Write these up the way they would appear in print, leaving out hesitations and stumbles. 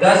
10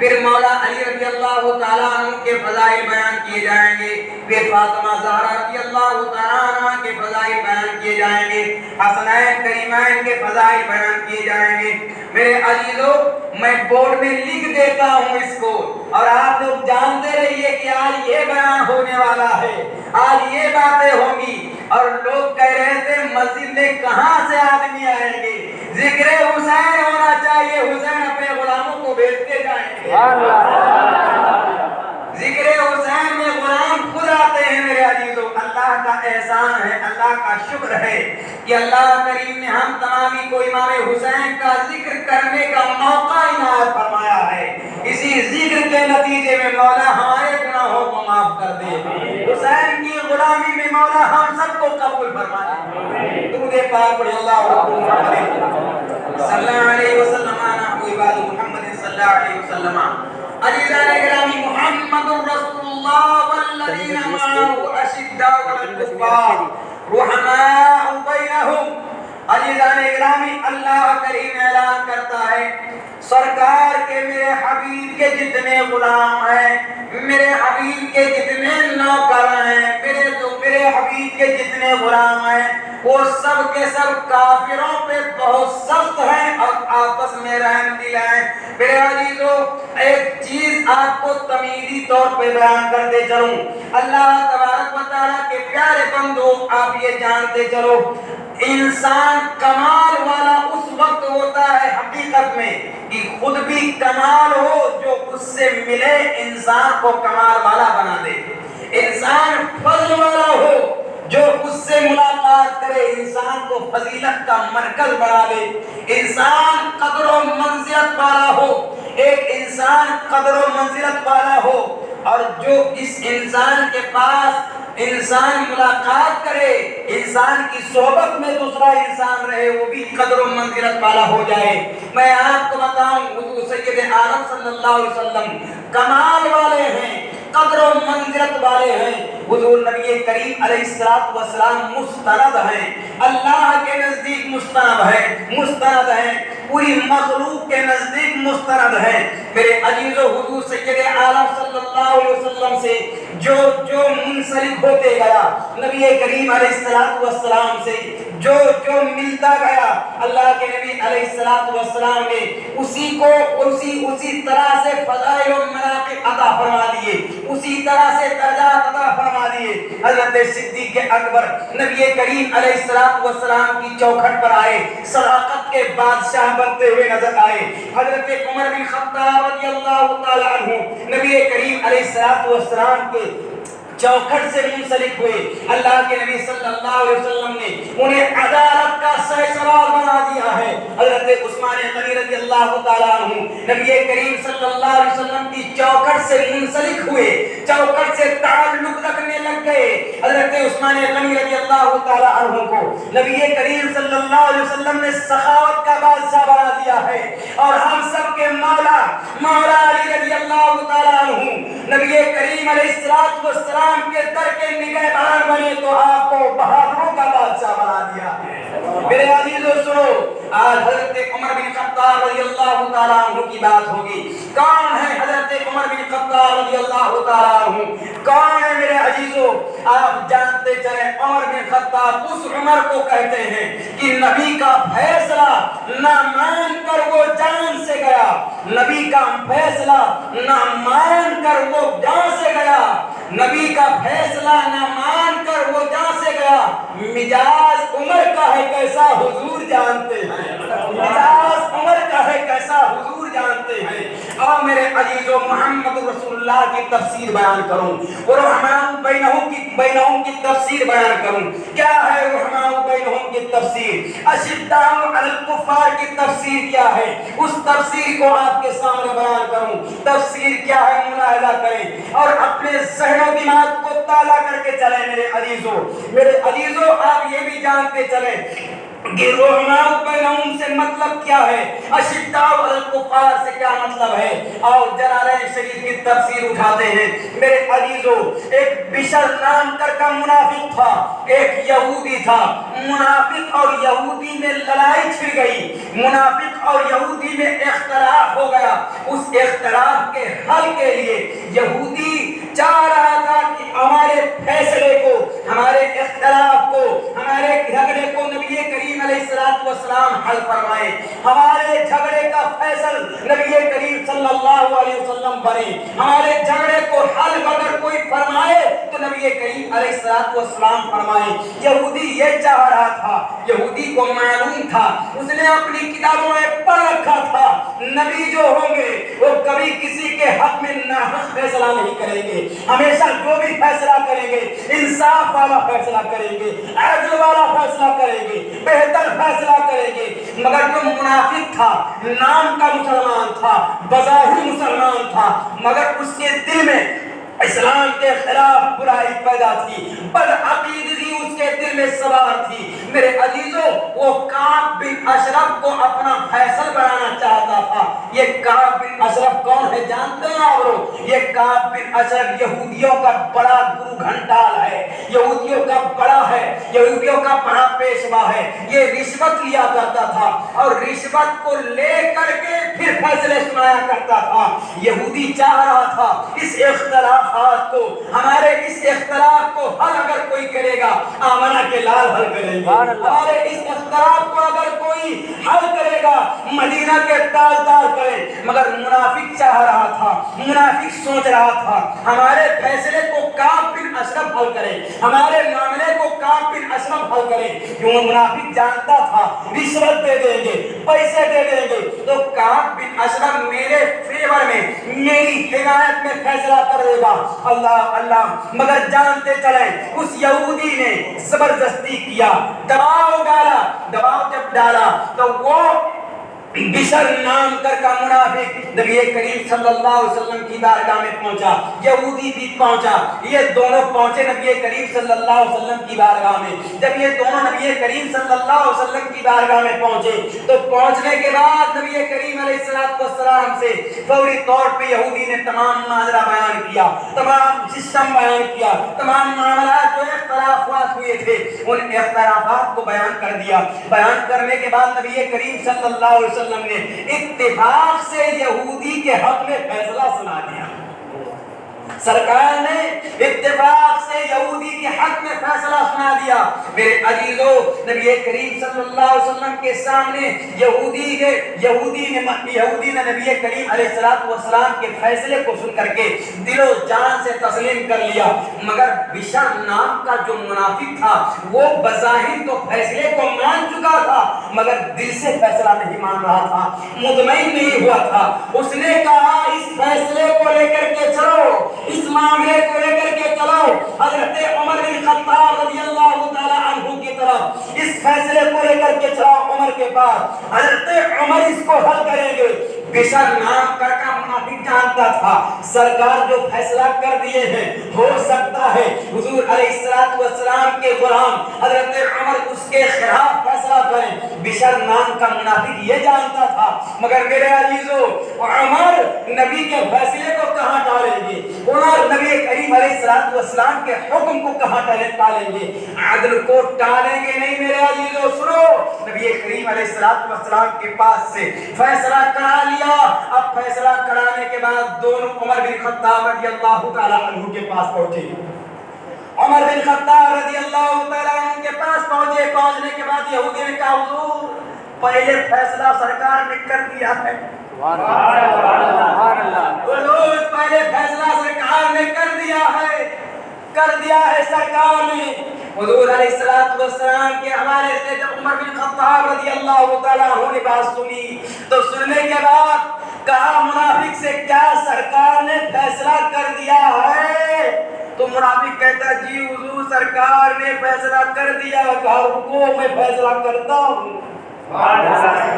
پھر مولا علی رضی اللہ تعالیٰ عنہ کے فضائل بیان کیے جائیں گے، پھر فاطمہ زہرا رضی اللہ تعالیٰ عنہ کے فضائل بیان کیے جائیں گے، حسنین کریمین کے فضائل بیان کیے جائیں گے۔ میرے عزیزو، میں بورڈ میں لکھ دیتا ہوں اس کو، اور آپ لوگ جانتے رہیے کہ آج یہ بیان ہونے والا ہے، آج یہ باتیں ہوں گی۔ اور لوگ کہہ رہے تھے مسجد میں کہاں سے آدمی آئیں گے، ذکر حسین ہونا چاہیے، حسین اپنے غلاموں کو بھیجتے جائیں گے۔ ذکر حسین میں غلام خود آتے ہیں میرے عزیزو۔ اللہ کا احسان ہے، اللہ کا شکر ہے کہ اللہ کریم نے ہم تمامی کو امام حسین کا ذکر کرنے کا موقع عنایت فرمایا ہے۔ اسی ذکر کے نتیجے میں مولا ہمارے گناہوں کو معاف کر دے، حسین کی غلامی میں مولا ہم سب کو قبول فرمائے۔ درود پاک پڑھ اللہ صلی اللہ علیہ وسلم عباد محمد صلی اللہ علیہ وسلم۔ عزیزان گرامی، محمد رسول اللہ والذین معه اشداء علی الکفار رحماء بینہم۔ عزیزان گرامی، اللہ کریم اعلان کرتا ہے سرکار کے میرے حبیب کے جتنے غلام ہیں، میرے حبیب کے جتنے نوکر ہیں، میرے حبیب کے جتنے غلام ہیں، وہ سب کے سب کافروں پہ بہت سخت ہیں اور آپس میں رحم دل ہیں۔ میرے عزیزو، ایک چیز آپ کو تمہیدی طور پہ بیان کرتے چلوں، اللہ تبارک و تعالیٰ کے پیارے بندو، آپ یہ جانتے چلو انسان کمال والا اس وقت ہوتا ہے حقیقت میں کہ خود بھی کمال ہو، جو اس سے ملے انسان کو کمال والا بنا دے۔ انسان فضل والا ہو، جو اس سے ملاقات کرے انسان کو فضیلت کا مرکز بنا دے۔ انسان قدر و منزلت والا ہو، ایک انسان قدر و منزلت والا ہو، اور جو اس انسان کے پاس انسان ملاقات کرے، انسان کی صحبت میں دوسرا انسان رہے، وہ بھی قدر و منزلت والا ہو جائے۔ میں آپ کو بتاؤں حضور سید عالم صلی اللہ علیہ وسلم کمال والے ہیں، قدر و منزلت والے ہیں۔ حضور نبی کریم علیہ السلام مستند ہیں، اللہ کے نزدیک مستند ہیں، پوری مخلوق کے نزدیک مستند ہیں۔ میرے عزیزو، حضور سید عالم صلی اللہ علیہ وسلم سے جو منسلک ہوتے گیا، نبی کریم علیہ السلام سے جو ملتا گیا، اللہ کے نبی علیہ السلام نے اسی طرح سے فضائل و مناقب عطا فرما دیے، اسی طرح سے درجات عطا فرما دیے۔ حضرت صدیق اکبر نبی کریم علیہ السلام کی چوکھٹ پر آئے، صداقت کے بادشاہ بنتے ہوئے نظر آئے۔ حضرت عمر بن خطاب رضی اللہ تعالی عنہ نبی کریم علیہ السلام کے چوکھٹ سے منسلک ہوئے، اللہ کے نبی صلی اللہ علیہ وسلم نے انہیں عدالت کا سہسوار بنا دیا ہے۔ حضرت عثمان غنی رضی اللہ تعالیٰ عنہ نبی کریم صلی اللہ علیہ وسلم کی چوکھٹ سے منسلک ہوئے، چوکھٹ سے تعلق رکھنے لگ گئے۔ حضرت عثمان غنی رضی اللہ تعالیٰ عنہ کو نبی کریم صلی اللہ علیہ وسلم نے سخاوت کا بادشاہ بنا دیا ہے، اور ہم سب کے مولا علی رضی اللہ تعالیٰ عنہ نبی کریم علیہ السلام کے در کے نگہبان بنے تو آپ کو بہادروں کا بادشاہ بنا دیا۔ میرے عزیزو سنو، آج حضرت عمر بن خطاب رضی اللہ تعالیٰ عنہ کی بات ہوگی۔ کون ہے حضرت عمر بن خطاب رضی اللہ تعالیٰ عنہ؟ کون ہے میرے عزیزو؟ آپ جانتے چلیں، عمر بن خطاب اس عمر کو کہتے ہیں کہ نبی کا فیصلہ نہ مان کر وہ جان سے گیا، نبی کا فیصلہ نہ مان کر وہ جان سے گیا، نبی کا فیصلہ نہ مان کر وہ جان سے گیا۔ مزاج عمر کا ہے کیسا حضور جانتے ہیں، مزاج عمر کا ہے کیسا حضور جانتے ہیں۔ اور میرے عزیزو، محمد رسول اللہ کی تفسیر بیان کروں، رحماء بینہم کی تفسیر بیان کروں۔ کیا ہے رحماء بینہم کی تفسیر؟ اشداء علی الکفار کی تفسیر کیا ہے؟ اس تفسیر کو آپ کے سامنے بیان کروں۔ تفسیر کیا ہے ملاحظہ کریں اور اپنے ذہن و دماغ کو تالا کر کے چلیں۔ میرے عزیزو، آپ یہ بھی جانتے چلیں کہ رحماء بینہم سے مطلب کیا ہے، اشداء علی الکفار سے کیا مطلب ہے۔ اور جلالین شریف کی تفسیر اٹھاتے ہیں۔ میرے عزیزو، ایک بشر نام کا منافق تھا، ایک یہودی تھا۔ منافق اور یہودی میں لڑائی چھڑ گئی، منافق اور یہودی میں اختلاف ہو گیا۔ اس اختلاف کے حل کے لیے یہودی چاہ رہا تھا کہ ہمارے فیصلے کو، ہمارے اختلاف کو، ہمارے جھگڑے کو نبی کریم علیہ السلام حل فرمائے، ہمارے جھگڑے کا فیصل نبی کریم صلی اللہ علیہ وسلم بنے، ہمارے جھگڑے کو حل اگر کوئی فرمائے تو نبی کریم علیہ السلام فرمائے۔ یہودی یہ چاہ رہا تھا، یہودی کو معلوم تھا، اس نے اپنی کتابوں میں پڑھ رکھا تھا نبی جو ہوں گے وہ کبھی کسی کے حق میں ناحق فیصلہ نہیں کریں گے، ہمیشہ جو بھی فیصلہ کریں گے انصاف والا فیصلہ کریں گے، عدل والا فیصلہ کریں گے، بہتر فیصلہ کریں گے۔ مگر جو منافق تھا، نام کا مسلمان تھا، بظاہر مسلمان تھا، مگر اس کے دل میں اسلام کے خلاف برائی پیدا تھی، بدعقیدگی اس کے دل میں سوار تھی۔ میرے عزیزو، وہ کعب بن اشرف کو اپنا فیصل بنانا چاہتا تھا۔ یہ کعب بن اشرف کون ہے جانتے ہیں آپ لوگ؟ یہ کعب بن اشرف یہودیوں کا بڑا گرو گھنٹال ہے، یہودیوں کا بڑا ہے، یہودیوں کا بڑا پیشوا ہے۔ یہ رشوت لیا کرتا تھا اور رشوت کو لے کر کے پھر فیصلے سنایا کرتا تھا۔ یہودی چاہ رہا تھا اس اختلافات کو، ہمارے اس اختلاف کو حل اگر کوئی کرے گا آمنہ کے لال حل کریں گے، ہمارے اس اختلاف کو اگر کوئی حل کرے گا مدینہ کے تاجدار کریں۔ مگر منافق چاہ رہا تھا، منافق سوچ رہا تھا ہمارے فیصلے کو کعب بن اشرف حل کرے، ہمارے معاملے کو کعب بن اشرف حل کرے۔ کیوں؟ منافق جانتا تھا رشوت دے دیں گے، پیسے دے دیں گے تو کعب بن اشرف میرے فیور میں، میری حمایت میں فیصلہ کر دے گا۔ اللہ اللہ، مگر جانتے چلیں اس یہودی نے زبردستی کیا، دباؤ ڈالا، دباؤ جب ڈالا تو وہ بشر نام کا منافق نبی کریم صلی اللہ علیہ وسلم کی بارگاہ میں پہنچا، یہودی بھی پہنچا، یہ دونوں پہنچے نبی کریم صلی اللہ علیہ وسلم کی بارگاہ میں۔ جب یہ دونوں نبی کریم صلی اللہ علیہ وسلم کی بارگاہ میں پہنچے تو پہنچنے کے بعد نبی کریم علیہ السلام سے فوری طور پہ یہودی نے تمام ماجرا بیان کیا، تمام سسٹم بیان کیا، تمام معاملات جو اختلافات ہوئے تھے ان اختلافات کو بیان کر دیا۔ بیان کرنے کے بعد نبی کریم صلی اللہ علیہ وسلم نے اتفاق سے یہودی کے حق میں فیصلہ سنا دیا۔ سرکار نے اتفاق سے یہودی کے حق میں فیصلہ سنا دیا۔ میرے عزیزو، نبی کریم صلی اللہ علیہ وسلم کے سامنے یہودی نے نبی کریم علیہ السلام کے فیصلے کو سن کر کے دل و جان سے تسلیم کر لیا۔ مگر بشر نام کا جو منافق تھا وہ بظاہر تو فیصلے کو مان چکا تھا مگر دل سے فیصلہ نہیں مان رہا تھا، مطمئن نہیں ہوا تھا۔ اس نے کہا اس فیصلے کو لے کر کے چلو، اس معاملے کو لے کر کے چلو حضرت عمر بن خطاب رضی اللہ تعالی عنہ کی طرف، اس فیصلے کو لے کر کے چلو عمر کے پاس، حضرت عمر اس کو حل کریں گے۔ بشر نام کا منافق جانتا تھا سرکار جو فیصلہ کر دیے ہیں ہو سکتا ہے حضور علیہ السلام کے غلام حضرت عمر اس کے خلاف فیصلہ کریں۔ بشر نام کا منافق یہ جانتا تھا مگر میرے عزیزو، عمر نبی کے فیصلے کو کہاں ٹالیں گے، عمر نبی کریم علیہ السلام کے حکم کو کہاں ٹالیں گے، عدل کو ٹالیں گے نہیں۔ میرے عزیزو سنو، نبی کریم علیہ السلام کے پاس سے فیصلہ کرا لیا۔ اب فیصلہ کرانے کے بعد دونوں عمر بن خطاب رضی اللہ تعالی عنہ کے پاس پہنچے۔ عمر بن خطاب رضی اللہ تعالی عنہ کے پاس پہنچے، پہنچنے کے بعد یہودی نے کہا حضور پہلے فیصلہ سرکار نے کر دیا ہے، حضور پہلے فیصلہ سرکار نے کر دیا ہے سرکار نے۔ حضور علیہ السلام کے حوالے سے جب عمر بن خطاب رضی اللہ تعالیٰ عنہ نے بات سنی تو سننے کے بعد کہا منافق سے کیا سرکار نے فیصلہ کر دیا ہے؟ تو منافق کہتا جی حضور سرکار نے فیصلہ کر دیا۔ کہا رکو میں فیصلہ کرتا ہوں،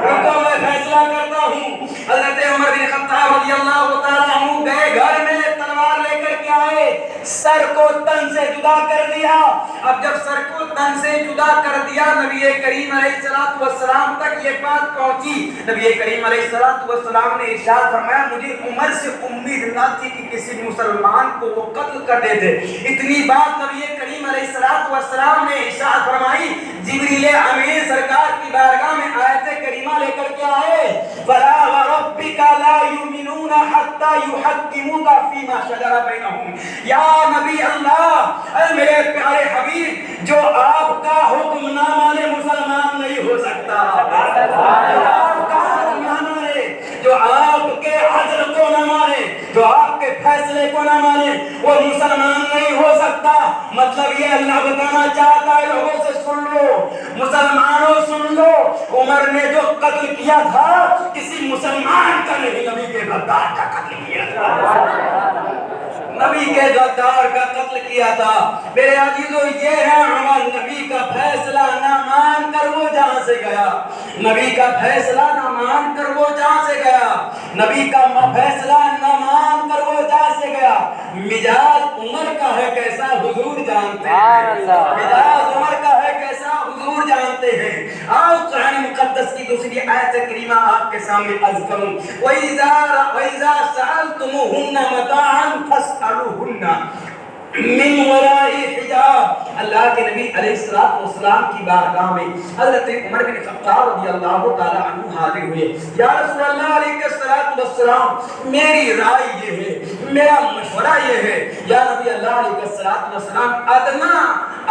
رکو میں فیصلہ کرتا ہوں۔ حضرت عمر بن خطاب رضی اللہ تعالیٰ عنہ گئے گھر میں، تلوار لے کر کے آئے، سر کو تن سے جدا کر دیا۔ اب جب سر کو تن سے جدا کر دیا نبی کریم علیہ السلام تک یہ بات پہنچی، نبی کریم علیہ السلام نے ارشاد فرمایا مجھے عمر سے امید نہ تھی کہ کسی مسلمان کو وہ قتل کر دیتے۔ اتنی بات نبی کریم علیہ السلام نے ارشاد فرمائی، جبریل امین سرکار کی بارگاہ میں آیت کریمہ لے کر کے آئے، فلا وربک لا یؤمنون حتى يحكموك فيما شجر بينهم. یا نبی اللہ، اے میرے پیارے حبیب، جو آپ کا حکم نہ مانے مسلمان نہیں ہو سکتا. آپ کا حکم نہ مانے، جو آپ کے عدل کو نہ مانے، جو آپ کے فیصلے کو نہ مانے، وہ مسلمان نہیں ہو سکتا. مطلب یہ اللہ بتانا چاہتا ہے، لوگوں سے سن لو، مسلمانوں سن لو، عمر نے جو قتل کیا تھا کسی مسلمان کا نہیں، نبی کے غدار کا قتل کیا تھا. نبی کے غدار کا قتل کیا تھا. میرے عزیزو، یہ ہے عمر. نبی کا فیصلہ نہ مان کر وہ جہاں سے گیا. نبی کا فیصلہ نہ مان کر وہ جہاں سے گیا. نبی کا فیصلہ نہ مان کر وہ جہاں سے گیا. مزاج عمر کا ہے کیسا حضور جانتے ہیں. مزاج عمر کا ہے کیسا حضور جانتے ہیں. آؤ قرآن مقدس کی دوسری آیت کریمہ آپ کے سامنے عرض کروں. وَإِذَا سَأَلْتُمُوهُنَّ مَتَاعًا فَاسْأَلُوهُنَّ من وراء حجاب. اللہ کے نبی علیہ السلام کی بارگاہ میں حضرت عمر بن خطاب رضی اللہ تعالی عنہ حاضر ہوئے. یا رسول اللہ علیہ السلام، میری رائے یہ ہے، میرا مشورہ یہ ہے. یا نبی اللہ علیہ السلام، ادنا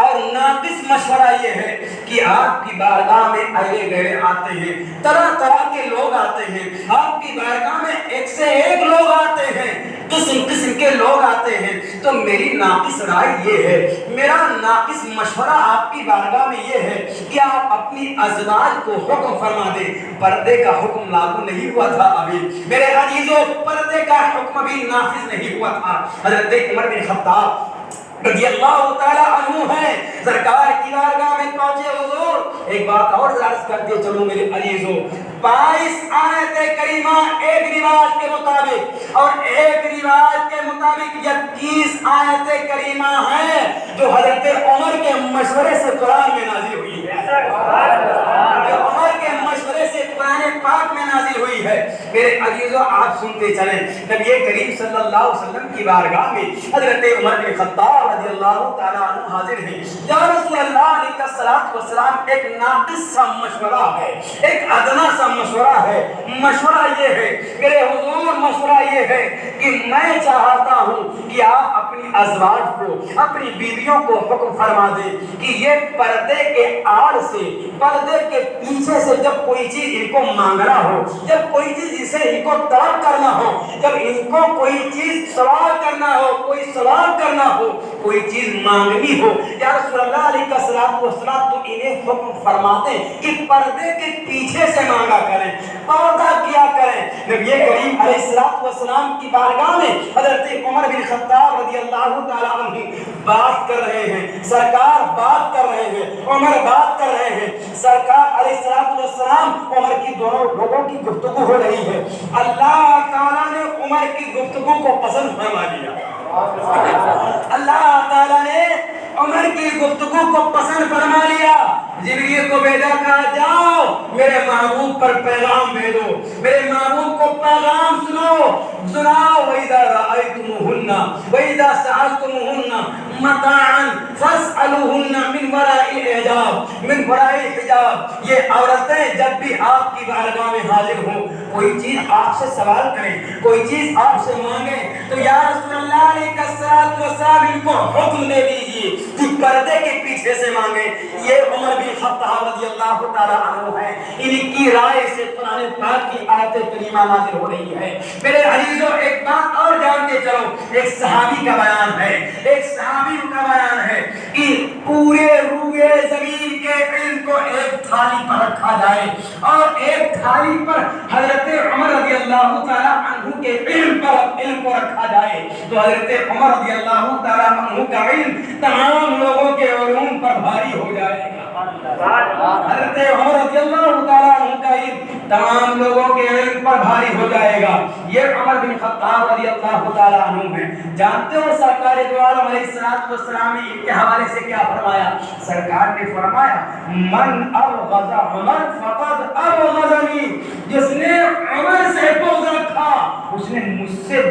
اور ناقص مشورہ یہ ہے کہ آپ کی بارگاہ میں آئے گئے آتے ہیں، طرح طرح کے لوگ آتے ہیں. آپ کی بارگاہ میں ایک سے ایک لوگ آتے ہیں، قسم قسم کے لوگ آتے ہیں. تو میری ناقص رائے یہ ہے، میرا ناقص مشورہ آپ کی بارگاہ میں یہ ہے کہ آپ اپنی ازواج کو حکم فرما دیں. پردے کا حکم لاگو نہیں ہوا تھا ابھی میرے عزیزو، پردے کا حکم ابھی نافذ نہیں ہوا تھا. حضرت عمر بن خطاب رضی اللہ تعالی عنہ ہے، سرکار کی بارگاہ میں پہنچے. حضور ایک بات اور عرض کرتے چلو میرے عزیزو، 22 آیت کریمہ ایک روایت کے مطابق اور ایک روایت کے مطابق یہ 30 آیت کریمہ ہیں جو حضرت عمر کے مشورے سے قرآن میں نازل ہوئی ہے. جو عمر کے مشورے سے قرآن پاک میں نازل ہوئی ہے. میرے عزیزو آپ سنتے چلیں، نبی کریم صلی اللہ علیہ وسلم کی بارگاہ میں حضرت عمر بن خطاب رضی اللہ تعالیٰ عنہ حاضر ہیں. یا رسول اللہ علیہ السلام، ایک ناقص سا مشورہ ہے، ایک ادنا سا مشورہ ہے. مشورہ یہ ہے میرے حضور، مشورہ یہ ہے کہ میں چاہتا ہوں کہ آپ اپنی ازواج کو، اپنی بیویوں کو حکم فرما دیں کہ یہ پردے کے آڑ سے، پردے کے پیچھے سے جب کوئی چیز ان کو مانگنا ہو، جب کوئی چیز اسے ان کو طلب کرنا ہو، جب ان کو کوئی چیز سوال کرنا ہو، کوئی سوال کرنا ہو، کوئی چیز مانگنی ہو، یا رسول اللہ علیہ السلام تو انہیں حکم فرماتے کہ پردے کے پیچھے سے مانگا کریں، پردہ کیا کریں. نبی کریم علیہ السلام کی بارگاہ میں حضرت عمر بن خطاب رضی اللہ تعالیٰ عنہ بات کر رہے ہیں. سرکار بات کر رہے ہیں، عمر بات کر رہے ہیں. سرکار علیہ السلام عمر کی دونوں لوگوں کی گفتگو ہو رہی ہے. اللہ تعالیٰ نے عمر کی گفتگو کو پسند فرما لیا. اللہ تعالیٰ نے عمر کی گفتگو کو پسند فرما لیا. جبریل کو بھیجا، کہا جاؤ میرے محبوب پر پیغام بھیجو، میرے محبوب کو پیغام سناؤ. وَإِذَا رَأَيْتُمُوهُنَّ وَإِذَا سَأَلْتُمُوهُنَّ مَتَاعًا فَاسْأَلُوهُنَّ مِنْ وَرَاءِ حِجَابٍ مِنْ وَرَاءِ حِجَابٍ. یہ عورتیں جب بھی آپ کی بارگاہ میں حاضر ہوں، کوئی چیز آپ سے سوال کریں، کوئی چیز آپ سے مانگیں، تو یا رسول اللہ علیہ السلام ان کو حکم دے دیجیے کہ پردے کے پیچھے سے مانگیں. یہ عمر بن خطاب رضی اللہ تعالیٰ عنہ ہے. ان کی رائے سے قرآن پاک کی آیت کریمہ نازل ہو رہی ہے. میرے عزیزو ایک بات اور جانتے چلو، ایک صحابی کا بیان ہے، ایک صحابی کا بیان ہے کہ پورے روئے زمین کے علم کو ایک تھالی پر رکھا جائے اور ایک تھالی پر حضرت عمر رضی اللہ تعالیٰ عنہ کے علم کو رکھا جائے تو حضرت عمر رضی اللہ تعالیٰ عنہ کا علم تمام لوگوں کے علوم پر بھاری ہو جائے گا. حضرت عمر رضی اللہ تعالیٰ عنہ کا علم تمام لوگوں کے علم پر بھاری ہو جائے گا. یہ عمر بن خطاب رضی اللہ تعالیٰ عنہ ہے. جانتے ہو سرکار دو عالم علیہ السلام نے ان کے حوالے سے کیا فرمایا؟ سرکار نے فرمایا من ابغض عمر فقد ابغضنی. جس نے عمر سے بغض رکھا اس نے مجھ سے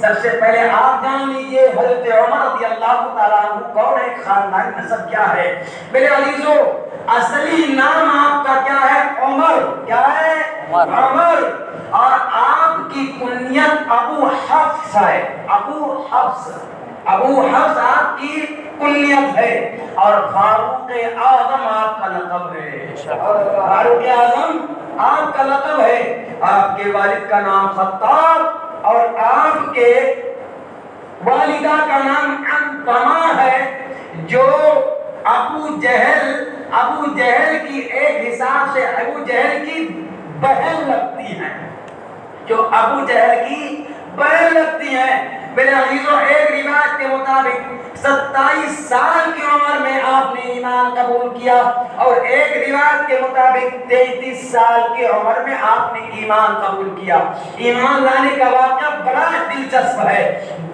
سب سے پہلے آپ جان لیجئے حضرت عمر رضی اللہ تعالیٰ عنہ کون ہے، خاندان نسب کیا ہے۔ میرے عزیزو اصلی نام آپ کا کیا ہے؟ عمر۔ کیا ہے؟ عمر۔ اور آپ کی کنیت ابو حفص ہے۔ ابو حفص، ابو حفص آپ کی کنیت ہے، اور فاروق اعظم آپ کا لقب ہے۔ فاروق اعظم آپ کا لقب ہے۔ آپ کے والد کا نام خطاب اور آپ کے والدہ کا نام انتما ہے، جو ابو جہل کی ایک حساب سے ابو جہل کی بہن لگتی ہیں، جو ابو جہل کی بہن لگتی ہیں۔ میرے عزیزوں ایک روایت کے مطابق 27 سال کی عمر میں آپ نے ایمان قبول کیا، اور ایک روایت کے مطابق 33 سال کی عمر میں آپ نے ایمان قبول کیا۔ ایمان لانے کا واقعہ بڑا دلچسپ ہے،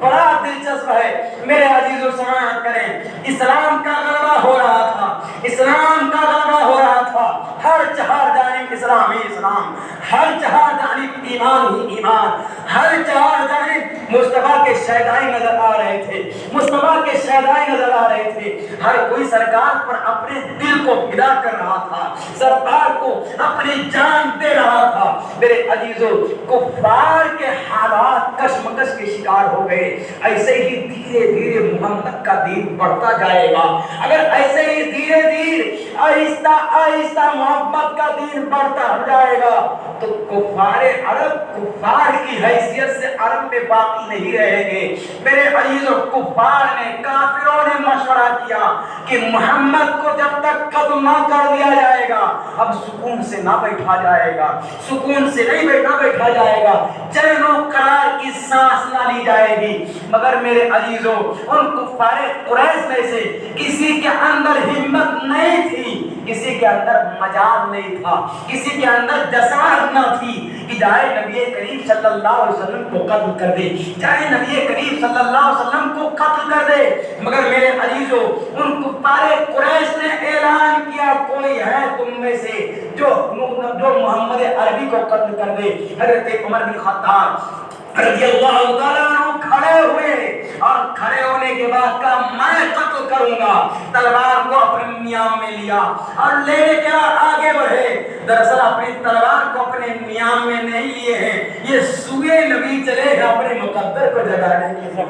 بڑا دلچسپ ہے۔ میرے عزیزوں سماعت کریں، اسلام کا غلبہ ہو رہا تھا، اسلام کا غلبہ ہو رہا تھا، ہر چہار جانب اسلام ہی اسلام، ہر چہار جانب ایمان ہی ایمان، ہر چہار جانب مصطفیٰ کے شیدائی نظر آ رہے تھے، مصطفیٰ کے شیدائی نظر آ رہے تھے۔ ہر کوئی سرکار پر اپنے دل کو فدا کر رہا تھا، سرکار کو اپنی جان دے رہا تھا۔ میرے عزیزوں کفار کے حالات کشمکش کے شکار ہو گئے۔ ایسے ہی دھیرے دھیرے محمد کا دین بڑھتا جائے گا، اگر ایسے ہی دھیرے دھیرے آہستہ آہستہ محمد کا دین بڑھتا جائے گا تو کفار عرب کفار کی حیثیت سے عرب میں باقی نہیں رہیں گے۔ میرے عزیزوں کفار نے، کافروں نے مشورہ کیا کہ محمد کو جب تک قتل نہ کر دیا جائے گا اب سکون سے نہ بیٹھا جائے گا، سکون سے نہیں بیٹھا جائے گا، چین و قرار کی سانس نہ لی جائے گی۔ مگر میرے عزیزوں ان کفار قریش میں سے کسی کے اندر ہمت نہیں تھی، کسی کے اندر مجال نہیں تھا، کسی کے اندر جسارت نہ تھی کہ جائے نبی کریم صلی اللہ علیہ وسلم کو قتل کر دے، جائے نبی کریم صلی اللہ علیہ وسلم کو قتل کر دے۔ مگر میرے عزیزوں ان کفار قریش نے اعلان کیا کوئی ہے تم میں سے جو محمد عربی کو قتل کر دے۔ حضرت عمر بن خطاب رضی اللہ تعالیٰ عنہ کھڑے ہوئے، اور کھڑے ہونے کے بعد کہا میں قتل کروں گا، تلوار کو اپنے نیام میں لیا اور لے کے آگے بڑھے۔ دراصل اپنی تلوار کو اپنے نیام میں نہیں لیے ہیں، یہ سوئے نبی چلے ہیں اپنے مقدر کو جگانے کے لیے،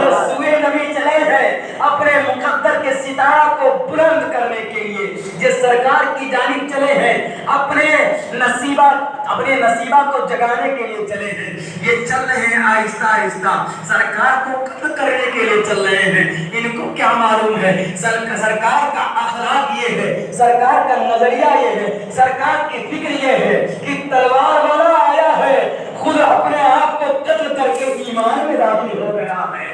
یہ سوئے نبی چلے ہیں اپنے مقدر کے ستارہ کو بلند کرنے کے لیے، جس سرکار کی جانب چلے ہیں اپنے نصیبہ کو جگانے کے لیے چلے ہیں۔ یہ چل رہے ہیں آہستہ آہستہ سرکار کو قتل کرنے کے لیے چل رہے ہیں۔ ان کو کیا معلوم ہے سرکار کا اخلاق یہ ہے، سرکار کا نظریہ یہ ہے، سرکار کی فکر یہ ہے کہ تلوار والا آیا ہے خود اپنے آپ کو قتل کر کے ایمان میں داخل ہو گیا ہے۔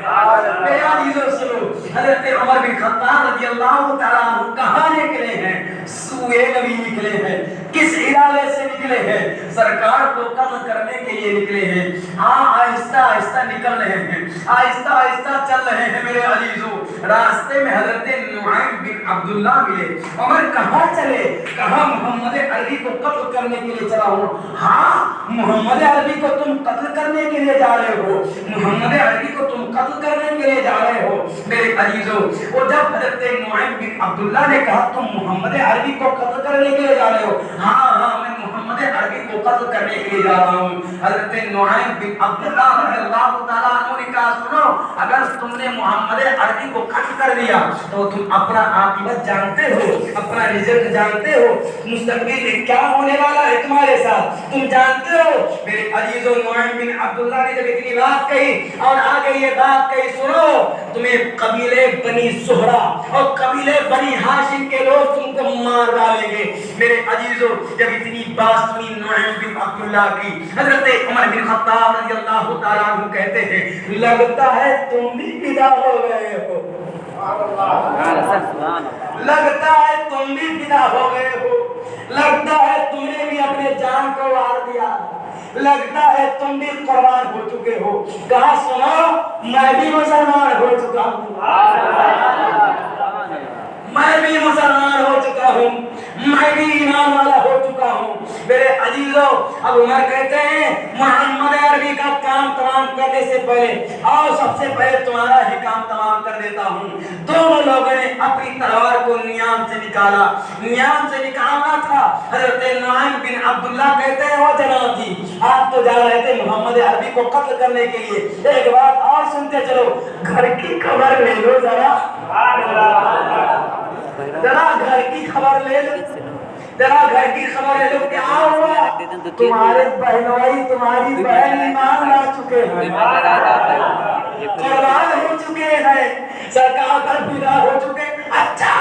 میرے عزیزو سنو، حضرت عمر بن خطاب رضی اللہ تعالیٰ عنہ کہاں نکلے ہیں؟ سوئے نبی نکلے ہیں۔ کس ارادے سے نکلے ہیں؟ سرکار کو قتل کرنے کے لیے نکلے ہیں۔ ہاں آہستہ آہستہ نکل رہے ہیں، آہستہ آہستہ چل رہے ہیں۔ میرے عزیزو راستے میں حضرت نعیم بن عبداللہ ملے۔ عمر کہاں چلے؟ کہاں محمد عربی کو قتل کرنے کے لیے چلا ہوں۔ ہاں محمد عربی کو تم قتل کرنے کے لیے جا رہے ہو، محمد عربی کو تم قتل کرنے کے لیے جا رہے ہو۔ میرے عزیزو وہ جب حضرت نعیم بن عبداللہ نے کہا تم محمد عربی کو قتل کرنے کے لیے جا رہے ہو، ہاں میں محمد عربی کو قتل کرنے کے لیے جا رہا ہوں۔ حضرت نعیم بن عبداللہ رضی اللہ تعالیٰ عنہ نے کہا سنو اگر تم نے محمد عربی کو قتل کر دیا تو تم اپنا عاقبت جانتے ہو، اپنا رزق جانتے ہو، مستقبل میں کیا ہونے والا ہے تمہارے ساتھ تم جانتے ہو۔ میرے عزیزو نعیم بن عبداللہ نے جب اتنی بات کہی اور آگے یہ بات کہی سنو تمہیں قبیلے بنی زہرہ اور قبیلے بنی ہاشم کے لوگ تم کو مار ڈالیں گے۔ میرے عزیزو جب اتنی بات سنی نعیم بن عبداللہ کی، حضرت عمر بن خطاب رضی اللہ تعالیٰ عنہ کہتے ہیں لگتا ہے تم بھی فدا ہو گئے ہو، لگتا ہے تم بھی فدا ہو گئے ہو، لگتا ہے تم نے بھی اپنے جان کو وار دیا، لگتا ہے تم بھی قربان ہو چکے ہو۔ کہا سنو میں بھی مسلمان ہو چکا ہوں، میں بھی مسلمان ہو چکا ہوں، میں بھی ایمان والا ہو چکا ہوں۔ میرے عزیزو اب عمر کہتے ہیں محمد عربی کا کام تمام کرنے سے پہلے اور سب سے پہلے تمہارا ہی کام تمام کر دیتا ہوں۔ دونوں لوگوں نے اپنی تلوار کو نیام سے نکالا، نیام سے نکالنا تھا۔ حضرت نعیم بن عبداللہ کہتے ہیں وہ جناب جی آپ تو جا رہے تھے محمد عربی کو قتل کرنے کے لیے، ایک بات اور سنتے چلو، گھر کی خبر لے لو ذرا، ذرا گھر کی خبر لے لو، ذرا گھر کی خبر لے لو، کیا ہوا؟ تمہارے بہنوئی تمہاری بہن ایمان لا چکے ہیں، قربان ہو چکے ہیں، سرکار پر فدا ہو چکے۔ اچھا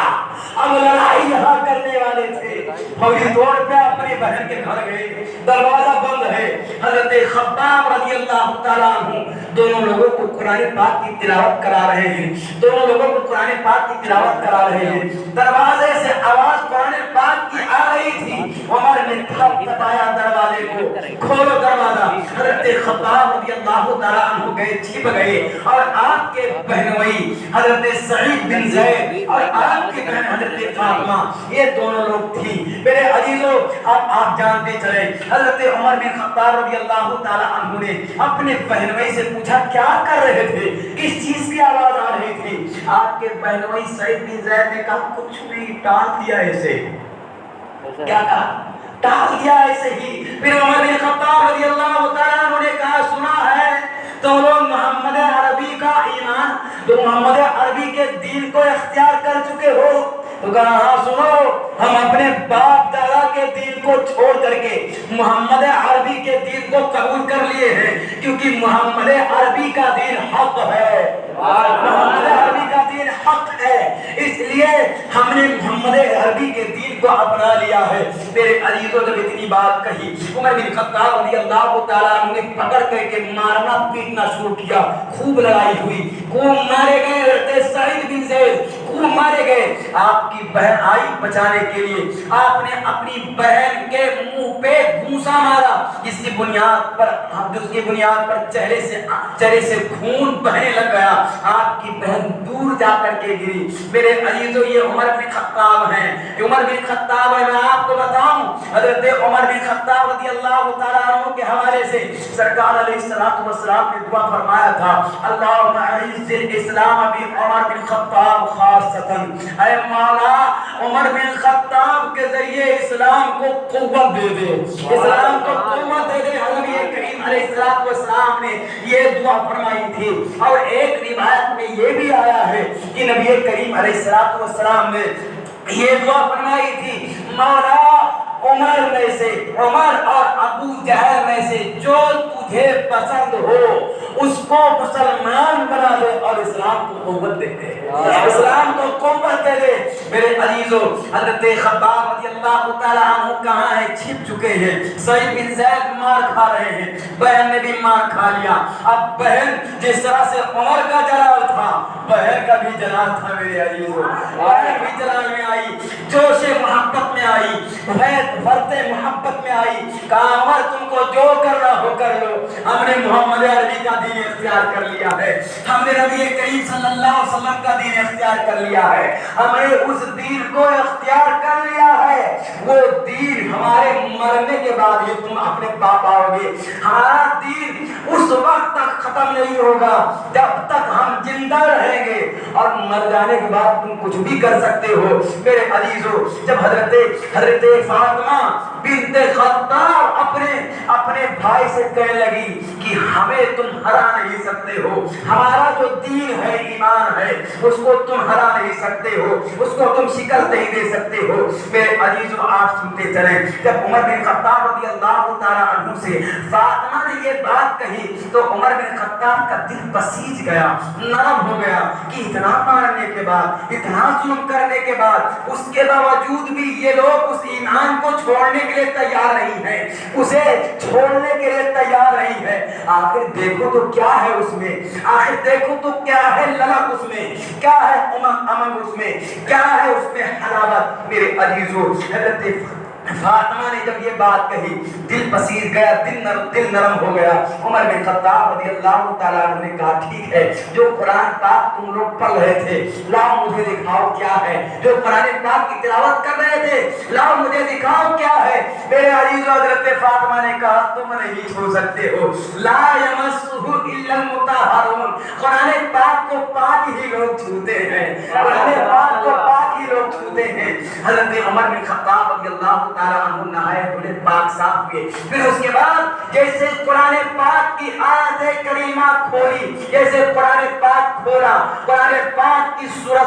اب لڑائی یہاں کرنے والے تھے، فوری طور پہ اپنی بہن کے گھر گئے، دروازہ بند ہے۔ حضرت خباب رضی اللہ تعالیٰ عنہ دونوں لوگوں کو قرآن پاک کی تلاوت کرا رہے ہیں، دونوں لوگوں کو قرآن پاک کی تلاوت کرا رہے ہیں۔ دروازے سے آواز قرآن پاک کی آ رہی تھی، عمر نے تھپتھپایا دروازے کو، کھولو دروازہ۔ حضرت خباب رضی اللہ تعالیٰ عنہ گئے، چھپ گئے، اور آپ کے بہنوئی حضرت سعید بن زید اور آپ کی بہن حضرت فاطمہ، یہ دونوں لوگ تھی۔ میرے عزیزو آپ جانتے چلے، حضرت عمر بن خطاب رضی اللہ تعالیٰ عنہ نے اپنے بہنوئی سے پوچھا کیا کر رہے تھے، کس چیز کی آواز آ رہی تھی؟ آپ کے بہنوئی سعید بن زید نے کہا کچھ نہیں، ٹال دیا ایسے۔ کیا کہا؟ ٹال دیا ایسے ہی۔ پھر عمر بن خطاب رضی اللہ تعالیٰ عنہ نے کہا سنا ہے تو لوگ محمد عربی کا ایمان، تو محمد عربی کے دین کو اختیار کر چکے ہو؟ تو کہا ہاں سنو، ہم اپنے باپ دادا کے دین کو چھوڑ کر کے محمد عربی کے دین کو قبول کر لیے ہیں، کیونکہ محمد عربی کا دین حق ہے، محمد عربی کا دین حق ہے، اس لیے ہم نے محمد عربی کے دین کو اپنا لیا ہے۔ میرے عزیزوں جب اتنی بات کہی، عمر بن خطاب رضی اللہ تعالیٰ عنہ نے پکڑ کر کے مارنا پیٹنا شروع کیا، خوب لڑائی ہوئی، خوب مارے گئے حضرت سعید بن زید، خوب مارے گئے۔ آپ کی بہن آئی بچانے کے لیے، آپ نے اپنی بہن کے منہ پہ گھونسا مارا، جس کی بنیاد پر چہرے سے خون بہنے لگ گیا، آپ کی بہن دور جا کر کے گری۔ میرے عزیزو یہ عمر بن خطاب ہیں، عمر بن خطاب ہے۔ میں آپ کو بتاؤں حضرت عمر بن خطاب رضی اللہ تعالیٰ عنہ کے حوالے سے سرکار علیہ السلام نے دعا فرمایا تھا، اللہم اعز الاسلام بعمر بن خطاب خاصتاً، اے مولا عمر بن خطاب کے ذریعے اسلام کو قوت دے دے، اسلام کو قوت دے دے۔ نبی کریم علیہ السلام نے یہ دعا فرمائی تھی، اور ایک روایت میں یہ بھی آیا ہے کہ نبی کریم علیہ السلام نے یہ دعا فرمائی تھی، مولا عمر میں سے، عمر اور ابو جہل میں سے جو تجھے پسند ہو اس کو مسلمان بنا دے اور اسلام کو قوت دے دے، اسلام کو قوت دے دے۔ میرے عزیزو حضرت خباب رضی اللہ تعالیٰ عنہ کہاں ہے؟ چھپ چکے ہیں۔ سعید بن زید مار کھا رہے ہیں، بہن نے بھی مار کھا لیا۔ اب بہن جس طرح سے عمر کا جلال تھا، بہن کا بھی جلال تھا۔ میرے عزیزو بہن بھی جلال میں آئی، جوش محبت میں آئی، فرتے محبت میں آئی، کہا عمر تم کو جو کرنا ہو کر لو، ہم نے محمد عربی کا دین اختیار کر لیا ہے، ہم نے نبی کریم صلی اللہ علیہ وسلم کا دین اختیار کر لیا ہے، ہم نے اس دین کو اختیار کر لیا ہے، وہ دین ہمارے مرنے کے بعد یہ تم اپنے پاپ آؤ گے، ہمارا دین اس وقت تک ختم نہیں ہوگا جب تک ہم زندہ رہیں گے، اور مر جانے کے بعد تم کچھ بھی کر سکتے ہو۔ میرے عزیزو جب حضرت فاطمہ بنت خطاب اپنے بھائی سے کہنے لگی کہ ہمیں تم ہرا نہیں سکتے ہو، ہمارا جو دین ہے ایمان ہے اس کو تم ہرا نہیں سکتے ہو، اس کو تم شکست نہیں دے سکتے ہو۔ میرے عزیزو آپ سنتے چلیں، جب عمر بن خطاب رضی اللہ تعالیٰ عنہ سے فاطمہ نے یہ بات کہی تو عمر بن خطاب کا دل بسیج گیا، نرم ہو گیا کہ اتنا مارنے کے بعد، اتنا ظلم کرنے کے بعد، اس کے باوجود بھی یہ لوگ اس ایمان کو چھوڑنے کے لیے تیار نہیں ہے، اسے چھوڑنے کے لیے تیار نہیں ہے۔ آخر دیکھو تو کیا ہے اس میں، آخر دیکھو تو کیا ہے للک اس میں، کیا ہے امنگ اس میں، کیا ہے اس میں حلاوت۔ میرے عزیزو حضرت فاطمہ نے جب یہ بات کہی دل پسیر گیا، دل نرم ہو گیا۔ عمر بن خطاب رضی اللہ تعالیٰ عنہ نے کہا ٹھیک ہے، جو قرآن پاک تم لوگ پڑھ رہے تھے لاؤ مجھے دکھاؤ کیا ہے، جو قرآن پاک کی تلاوت کر رہے تھے لاؤ مجھے دکھاؤ کیا ہے۔ میرے عزیز حضرت فاطمہ نے کہا تم نہیں چھو سکتے ہو، لا یمسہ الا المطہرون، قرآن پاک کو پاک ہی لوگ چھوتے ہیں، قرآن پاک کو پاک ہی لوگ چھوتے ہیں۔ حضرت عمر بن خطاب رضی اللہ تعالیٰ عنہ نہائے دھلے پاک صاف ہوئے، پھر اس کے بعد جیسے قرآن پاک کی آیت کریمہ کھولی، جیسے قرآن پاک کھولا، قرآن پاک کی سورہ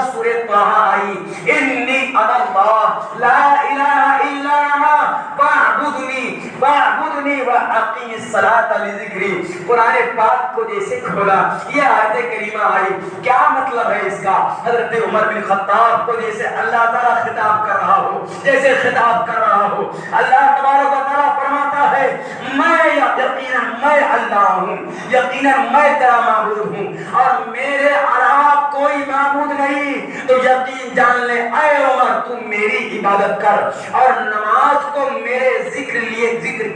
طہ آئی، انی انا اللہ لا الہ الا انا فاعبدنی واقیم الصلاۃ لذکری۔ قرآن پاک کو جیسے کھولا یہ آیت کریمہ آئی، کیا مطلب ہے اس کا؟ حضرت عمر بن خطاب کو جیسے اللہ تعالیٰ خطاب کر رہا ہو، جیسے خطاب کر رہا ہو، اللہ تبارک و تعالیٰ فرماتا ہے میں یقیناً میں اللہ ہوں، یقیناً میں تیرا معبود ہوں اور میرے علاوہ کوئی معبود نہیں، تو یقین جان لے اے عمر تم میری عبادت کر اور نماز کو میرے ذکر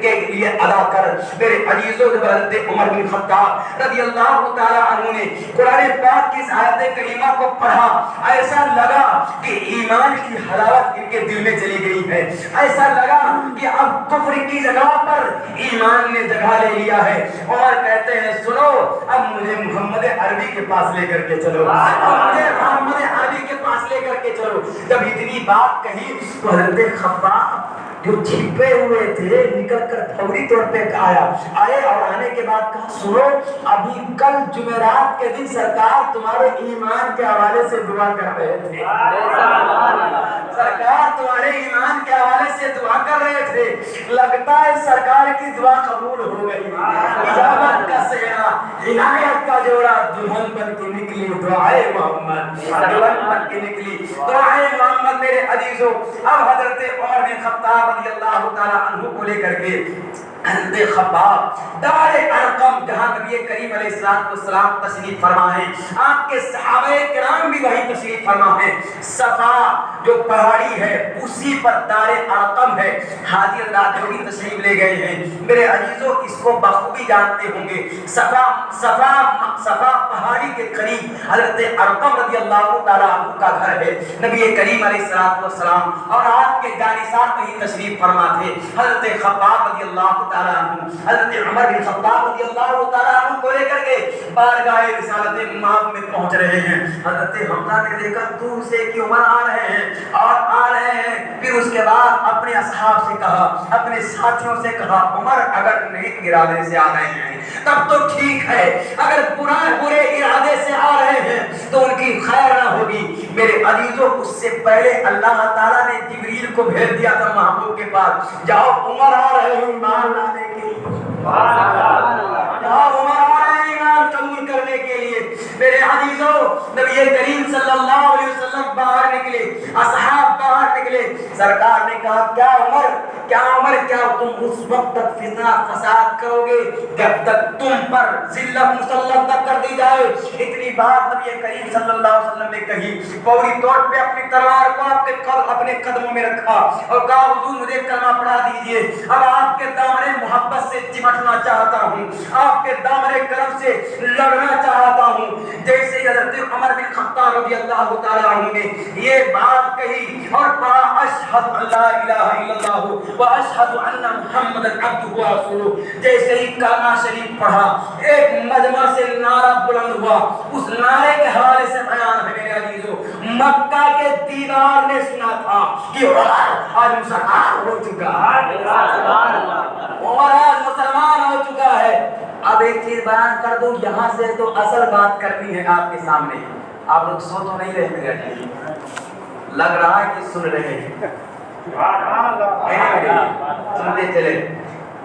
کے لیے ادا کر۔ میرے عزیزو جب حضرت عمر بن خطاب رضی اللہ تعالیٰ عنہ نے قرآن پاک کی اس آیت کریمہ کو پڑھا، ایسا لگا کہ ایمان کی حلاوت ان کے دل میں چلی گئی ہے، ایسا لگا کہ اب کفر کی جگہ پر ایمان نے جگہ لے لیا ہے۔ عمر کہتے ہیں سنو اب مجھے محمد عربی کے پاس لے کر کے چلو، مجھے محمد عربی کے پاس لے کر کے چلو۔ جب اتنی بات کہی تو حضرت خباب جو چھپے ہوئے تھے نکل کر فوری طور پہ آئے اور آنے کے بعد کہا سنو ابھی کل جمعرات کے دن سرکار تمہارے ایمان کے حوالے سے دعا کر رہے تھے، سرکار تمہارے ایمان کے حوالے سے دعا کر رہے تھے، لگتا ہے سرکار کی دعا قبول ہو گئی، اجابت کا صحرا عنایت کا جوڑا دلہن بن کے نکلی دعائے محمد، دلہن بن کے نکلی دعائے محمد۔ میرے عزیزو اب حضرت عمر بن خطاب رضی اللہ تعالیٰ عنہ کو لے کر کے حضرت خباب دار ارقم جہاں نبی کریم علیہ السلام تشریف فرما ہے، آپ کے صحابہ کرام بھی وہیں تشریف فرما ہے، صفا جو پہاڑی ہے اسی پر دار ارقم ہے، حاجی اللہ جو بھی تشریف لے گئے ہیں۔ میرے عزیزو اس کو بخوبی جانتے ہوں گے، صفا پہاڑی کے قریب حضرت ارقم رضی اللہ تعالیٰ عنہ کا گھر ہے، نبی کریم علیہ السلام اور آپ کے جانثار وہیں تشریف فرما تھے۔ حضرت خباب رضی اللہ تعالیٰ عنہ حضرت عمر بن خطاب رضی اللہ تعالیٰ عنہ کو لے کر کے بارگاہ رسالت مآب میں پہنچ رہے ہیں۔ حضرت حمزہ نے دیکھا دور سے کہ عمر آ رہے ہیں اور آ رہے ہیں، پھر اس کے بعد اپنے اصحاب سے کہا، اپنے ساتھیوں سے کہا عمر اگر نیک ارادے سے آ رہے ہیں تب تو ٹھیک ہے، اگر برے ارادے سے آ رہے ہیں تو ان کی خیر نہ ہوگی۔ میرے عزیزو اس سے پہلے اللہ تعالیٰ نے جبریل کو بھیج دیا تھا محبوب کے پاس، جاؤ عمر آ رہے ہیں ایمان لانے کے لیے، جاؤ عمر آ رہے ہیں ایمان قبول کرنے کے لیے۔ میرے عزیزو نبی کریم صلی اللہ علیہ وسلم باہر نکلے، اصحاب باہر نکلے، سرکار نے کہا کیا عمر کیا تم اس وقت تک فتنہ فساد کرو گے جب تک تم پر ذلت مسلط نہ کر دی جائے؟ اتنی بات نبی کریم صلی اللہ علیہ وسلم نے کہی، فوری طور پہ اپنی تلوار کو اپنے قدموں میں رکھا اور کہا حضور مجھے کلمہ پڑھا دیجئے، اب آپ کے دامن محبت سے چمٹنا چاہتا ہوں، آپ کے دامن کرم سے لڑنا چاہتا ہوں۔ جیسے حضرت عمر بن خطاب رضی اللہ تعالیٰ عنہ نے یہ بات کہی اور پڑھا اشہد ان لا الہ الا اللہ واشہد ان محمدا عبدہ ورسولہ، جیسے ہی کلمہ شریف پڑھا ایک مجمع سے نعرہ بلند ہوا، اس نعرے کے حوالے سے بیان ہے میرے عزیزو، مکہ کے دیدار نے سنا تھا کہ عمر آج مسلمان ہو چکا ہے، عمر آج مسلمان ہو چکا ہے۔ اب ایک چیز بیان کر دوں، یہاں سے تو اصل بات کرنی ہے آپ کے سامنے، آپ لوگ سو تو نہیں رہے میرے عزیز، لگ رہا ہے کہ سن رہے ہیں، سنتے چلے،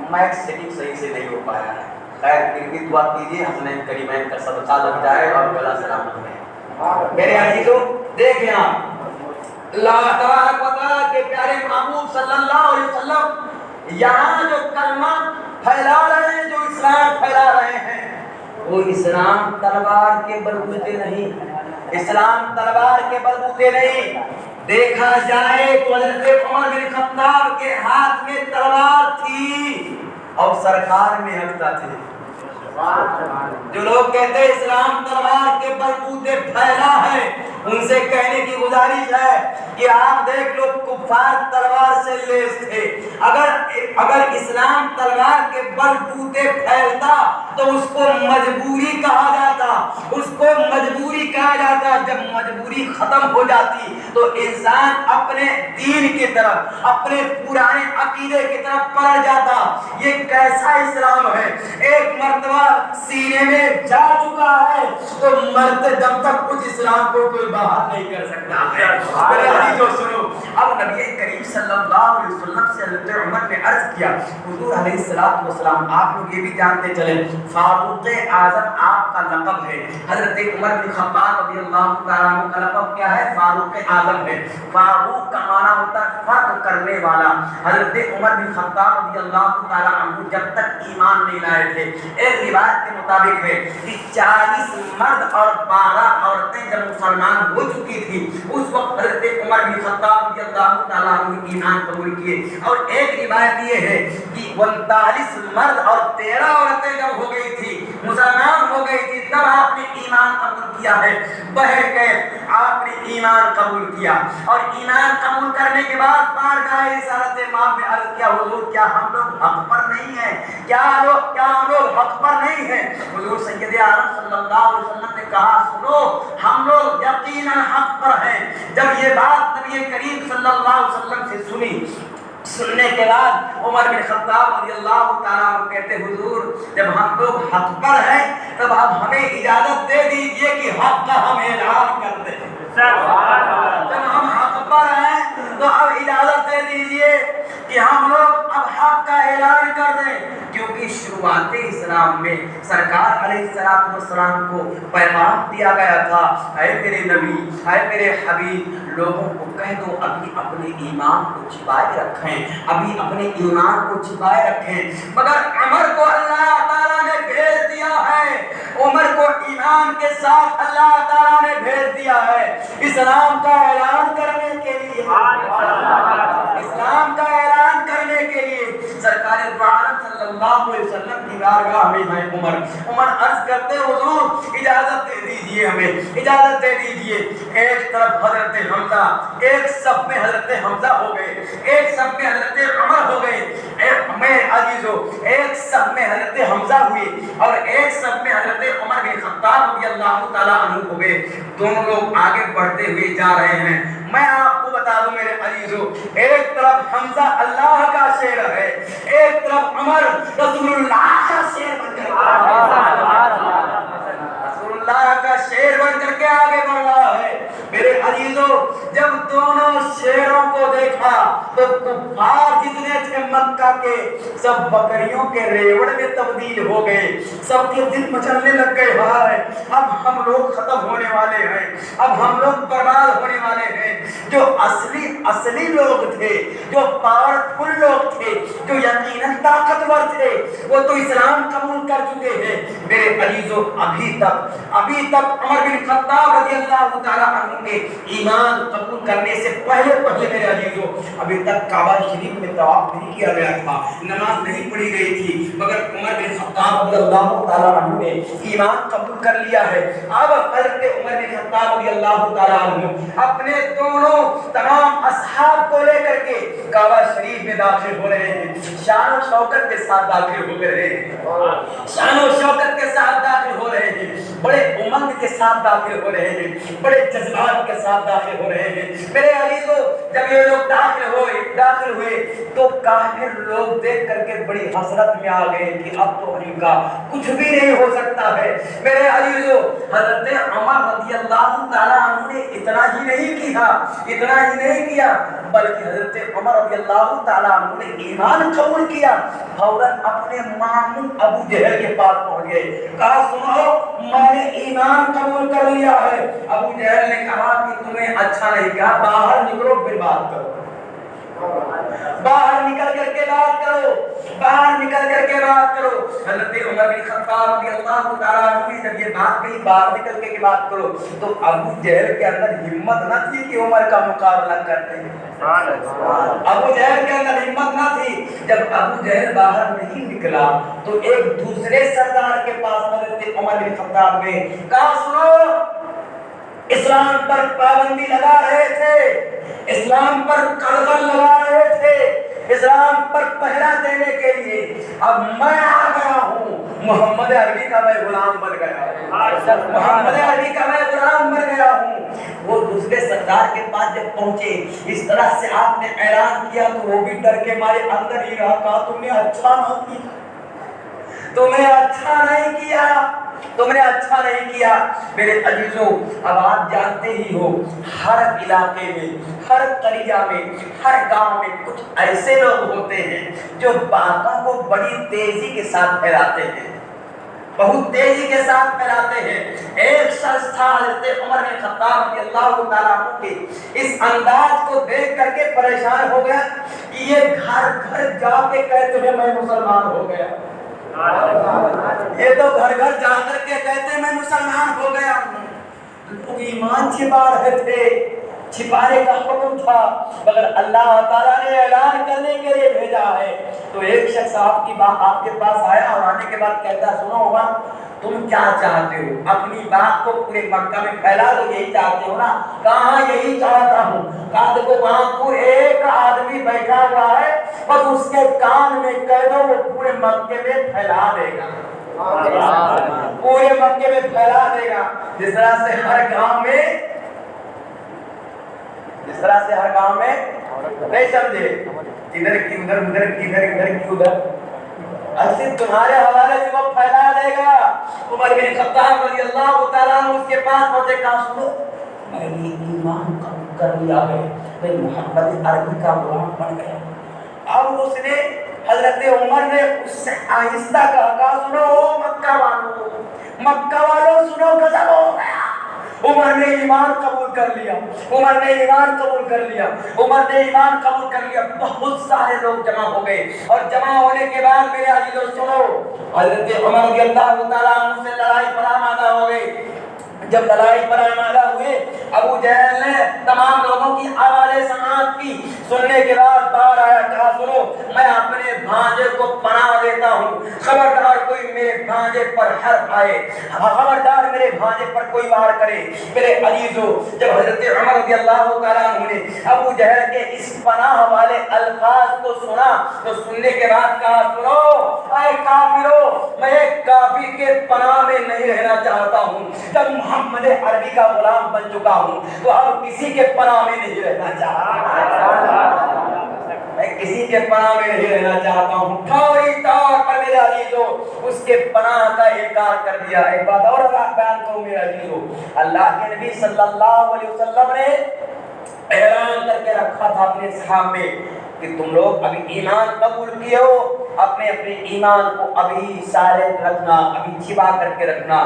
مائک سیٹنگ صحیح سے نہیں ہو پایا ہے، خیر پھر بھی دعا کیجیے حسنین کریمین کا صدقہ لگ جائے اور گلا سلامت رہے۔ میرے عزیزو دیکھیں آپ اللہ تبارک و تعالیٰ کے پیارے محبوب صلی اللہ علیہ وسلم یہاں جو کلمہ پھیلا رہے ہیں، جو اسلام پھیلا رہے ہیں، وہ اسلام تلوار کے بلبوتے نہیں، اسلام تلوار کے بلبوتے نہیں، دیکھا جائے تو حضرت عمر بن خطاب کے ہاتھ میں تلوار تھی اور سرکار میں ہتھیلی تھے۔ جو لوگ کہتے ہیں اسلام تلوار کے بلبوتے پھیلا ہے، ان سے کہنے کی گزارش ہے کہ آپ دیکھ لو کفار تلوار سے لیس تھے۔ اگر اسلام تلوار کے بلبوتے پھیلتا تو اس کو مجبوری کہا جاتا، اس کو مجبوری کہا جاتا۔ جب مجبوری ختم ہو جاتی تو انسان اپنے دین کی طرف، اپنے پرانے عقیدے کی طرف پلٹ جاتا۔ یہ کیسا اسلام ہے؟ ایک مرتبہ سینے میں جا چکا ہے تو مرتے جب تک کچھ اسلام کو کوئی باہر نہیں کر سکتا ہے۔ میرے عزیزو سنو، اب نبی کریم صلی اللہ علیہ وسلم سے حضرت عمر نے عرض کیا، حضور علیہ الصلوۃ والسلام آپ لوگ یہ بھی جانتے چلیں فاروق اعظم آپ کا لقب ہے۔ حضرت عمر بن خطاب رضی اللہ تعالیٰ عنہ کا لقب کیا ہے؟ فاروق اعظم ہے۔ فاروق کا معنی ہوتا ہے فرق کرنے والا۔ حضرت عمر بن خطاب رضی اللہ تعالیٰ عنہ جب تک ایمان نہیں لائے تھے، ایک روایت کے مطابق ہے کہ 40 مرد اور 12 عورتیں جب مسلمان ہو چکی تھی، اس وقت حضرت عمر بن خطاب رضی اللہ تعالیٰ عنہ ایمان قبول کیے۔ اور ایک روایت یہ ہے کہ 39 مرد اور 13 عورتیں جب ہو گئی تھی، مسلمان ہو گئی تھی، تب آپ نے ایمان قبول کیا ہے۔ بہرکیف آپ نے ایمان قبول کیا، اور ایمان قبول کرنے کے بعد بارگاہ رسالت مآب میں عرض کیا، حضور کیا ہم لوگ حق پر نہیں ہیں؟ کیا ہم لوگ حق پر نہیں ہیں؟ حضور سید عالم صلی اللہ علیہ وسلم نے کہا، سنو ہم لوگ یقیناً حق پر ہیں۔ جب یہ بات نبی کریم صلی اللہ علیہ وسلم سے سننے کے بعد عمر بن خطاب رضی اللہ تعالیٰ عنہ کہتے، حضور جب ہم لوگ حق پر ہیں تب آپ ہمیں اجازت دے دیجئے کہ حق کا ہم اعلان کر دیں۔ جب ہم حق پر ہیں تو اب اجازت دے دیجئے کہ ہم لوگ اب حق کا اعلان کر دیں، کیونکہ شروعات اسلام میں سرکار علیہ السلام کو پیغام دیا گیا تھا، اے میرے نبی، اے میرے حبیب، لوگوں کو کہہ دو ابھی اپنے ایمان کو چھپائے رکھیں، ابھی اپنے ایمان کو چھپائے رکھیں۔ مگر عمر کو اللہ تعالیٰ نے بھیج دیا ہے، عمر کو ایمان کے ساتھ اللہ تعالیٰ نے بھیج دیا ہے اسلام کا اعلان کرنے کے لیے، اسلام کا اعلان کرنے کے لیے۔ سرکار دو عالم صلی اللہ علیہ وسلم کی بارگاہ میں ہے عمر عرض کرتے، حضور اجازت دے دیجئے، ہمیں اجازت دے دیجئے۔ ایک طرف حضرت حمزہ، ایک صف میں حضرت حمزہ ہو گئے، ایک صف میں حضرت عمر ہو گئے۔ میں عزیزو ایک صف میں حضرت حمزہ ہوئے اور ایک صف میں حضرت عمر بن خطاب رضی اللہ تعالیٰ عنہ ہو گئے۔ دونوں لوگ آگے بڑھتے ہوئے جا رہے ہیں۔ میں آپ کو بتا دوں میرے عزیزو، ایک طرف حمزہ اللہ کا شعر ہے، ایک طرف عمر رسول اللہ کا شعر بن کر رسول اللہ کا شعر بن کر کے آگے بڑھ رہا ہے۔ میرے عزیزو جب دونوں شعروں کو دیکھا تو کفار جتنے تھے مکہ کے سب بکریوں کے ریوڑ میں تبدیل ہو گئے، سب کے دل مچلنے لگ گئے، ہائے اب ہم لوگ ختم ہونے والے ہیں، اب ہم لوگ برباد ہونے والے ہیں۔ جو اصلی لوگ تھے، جو پاورفل لوگ تھے، جو یقیناً طاقتور تھے، وہ تو اسلام قبول کر چکے ہیں۔ میرے عزیزو ابھی تک عمر بن خطاب رضی اللہ تعالیٰ عنہ کے ایمان قبول کرنے سے پہلے میرے عزیزو ابھی تک کعبہ شریف میں طواف نہیں کیا گیا تھا، نماز نہیں پڑھی گئی تھی، مگر عمر بن خطاب رضی اللہ تعالیٰ عنہ نے ایمان قبول کر لیا ہے۔ اب حضرت عمر بن خطاب رضی اللہ تعالیٰ عنہ اپنے دونوں تمام اصحاب کو لے کر کے کعبہ شریف میں داخل ہو رہے ہیں، شان و شوکت کے ساتھ داخل ہو رہے ہیں، شان و شوکت کے ساتھ داخل ہو رہے ہیں، بڑے امنگ کے ساتھ داخل ہو رہے ہیں، بڑے جذبات کے ساتھ داخل ہو رہے ہیں۔ میرے عزیزو جب یہ لوگ داخل ہوئے تو کافر لوگ دیکھ کر کے بڑی حسرت میں آ گئے کہ اب تو ان کا کچھ بھی نہیں ہو سکتا ہے۔ میرے عزیزو حضرت عمر رضی اللہ تعالیٰ عنہ نے اتنا ہی نہیں کیا بلکہ حضرت عمر رضی اللہ تعالیٰ عنہ نے ایمان قبول کیا، فوراً اپنے ماموں ابو جہل کے پاس پہنچ گئے، کہا سنو میں نے ایمان قبول کر لیا ہے۔ ابو جہل نے کہا کہ تمہیں اچھا نہیں کہا، باہر نکلو پھر بات کرو۔ باہر نکل کر کے بات کرو، باہر نکل کر کے بات کرو۔ حضرت عمر بن خطاب رضی اللہ تعالیٰ عنہ نے جب یہ بات کہی باہر نکل کے بات کرو، تو ابو جہل کے اندر ہمت نہ تھی کہ عمر کا مقابلہ کرتے ہیں۔ ابو جہل کے اندر ہمت نہ تھی۔ جب ابو جہل باہر نہیں نکلا تو ایک دوسرے سردار کے پاس حضرت عمر بن خطاب نے کہا سنو، اسلام پر پابندی لگا رہے تھے، اسلام پر قلقل لگا رہے تھے، اسلام پر پہرا دینے کے لیے اب میں آ گیا ہوں، محمد عربی کا میں غلام بن گیا ہوں، محمد عربی کا میں غلام بن گیا ہوں۔ وہ دوسرے سردار کے پاس جب پہنچے، اس طرح سے آپ نے اعلان کیا تو وہ بھی ڈر کے مارے اندر ہی رہا، کہا تم نے اچھا نہ کیا، تم نے اچھا نہیں کیا، تم نے اچھا نہیں کیا۔ میرے عزیزوں، اب آپ جانتے ہی ہو ہر علاقے میں، ہر قریہ میں، ہر گاؤں میں کچھ ایسے لوگ ہوتے ہیں جو باتوں کو بڑی تیزی کے ساتھ پھیلاتے ہیں، بہت تیزی کے ساتھ پھیلاتے ہیں۔ ایک شخص تھا حضرت عمر بن خطاب رضی اللہ تعالیٰ عنہ کے اس انداز کو دیکھ کر کے پریشان ہو گیا کہ یہ گھر گھر جا کے کہتے ہیں میں مسلمان ہو گیا، یہ تو گھر گھر جا کر کے کہتے ہیں میں مسلمان ہو گیا ہوں۔ لوگ ایمان چھپا رہے تھے، چھپانے کا حکم تھا، مگر اللہ تعالیٰ نے اعلان کرنے کے لیے بھیجا ہے۔ تو ایک شخص آپ کے پاس آیا اور آنے کے بعد کہتا سنو عمر، تم کیا چاہتے ہو؟ اپنی بات کو پورے مکہ میں پھیلا دو، یہی چاہتے ہو نا؟ کہاں یہی چاہتا ہوں۔ کہا دیکھو وہاں پر ایک آدمی بیٹھا ہوا ہے، بس اس کے کان میں کہہ دو وہ پورے مکے میں پھیلا دے گا، پورے مکے میں پھیلا دے گا۔ جس طرح سے ہر گاؤں میں نہیں سمجھے، ادھر کی ادھر، ادھر کی ادھر، ادھر کی ادھر، ایسے تمہارے حوالے سے وہ پھیلا دے گا۔ عمر بن خطاب رضی اللہ تعالیٰ عنہ اس کے پاس پہنچے، کہا سنو میں نے ایمان قبول کر لیا ہے، میں محمد عربی کا غلام بن گیا۔ اب اس نے حضرت عمر نے اس سے آہستہ کہا سنو مکہ والوں سنو، غضب ہو گیا۔ عمر نے ایمان قبول کر لیا، عمر نے ایمان قبول کر لیا، عمر نے ایمان قبول کر لیا۔ بہت سارے لوگ جمع ہو گئے، اور جمع ہونے کے بعد میرے عزیزو سنو، حضرت عمر رضی اللہ تعالیٰ عنہ سے لڑائی پر آمادہ ہو گئے۔ جب لڑائی پر آمادہ ہوئے، ابو جہل نے تمام لوگوں کی آوازیں سماعت کی، سننے کے بعد باہر آیا، کہا سنو میں اپنے بھانجے کو پناہ دیتا ہوں، خبردار کوئی میرے بھانجے پر حرف آئے، خبردار میرے بھانجے پر کوئی وار کرے۔ میرے عزیزو، جب حضرت عمر رضی اللہ تعالیٰ عنہ نے ابو جہل کے اس پناہ والے الفاظ کو سنا تو سننے کے بعد کہا سنو اے کافرو، میں ایک کافر کے پناہ میں نہیں رہنا چاہتا ہوں، جب محمد عربی کا غلام بن چکا ہوں تو اب کسی کے پناہ میں نہیں رہنا چاہتا، میں کسی کے پناہ میں نہیں رہنا چاہتا ہوں۔ فوری طور پر میرے عزیزو اس کے پناہ کا انکار کر دیا۔ ایک بات اور بیان کروں میرے عزیزو، اللہ کے نبی صلی اللہ علیہ وسلم نے اعلان کر کے رکھا تھا اپنے صحابہ میں کہ تم لوگ ابھی ایمان قبول کیے ہو، اپنے ایمان کو ابھی سائلنٹ رکھنا، ابھی چھپا کر کے رکھنا۔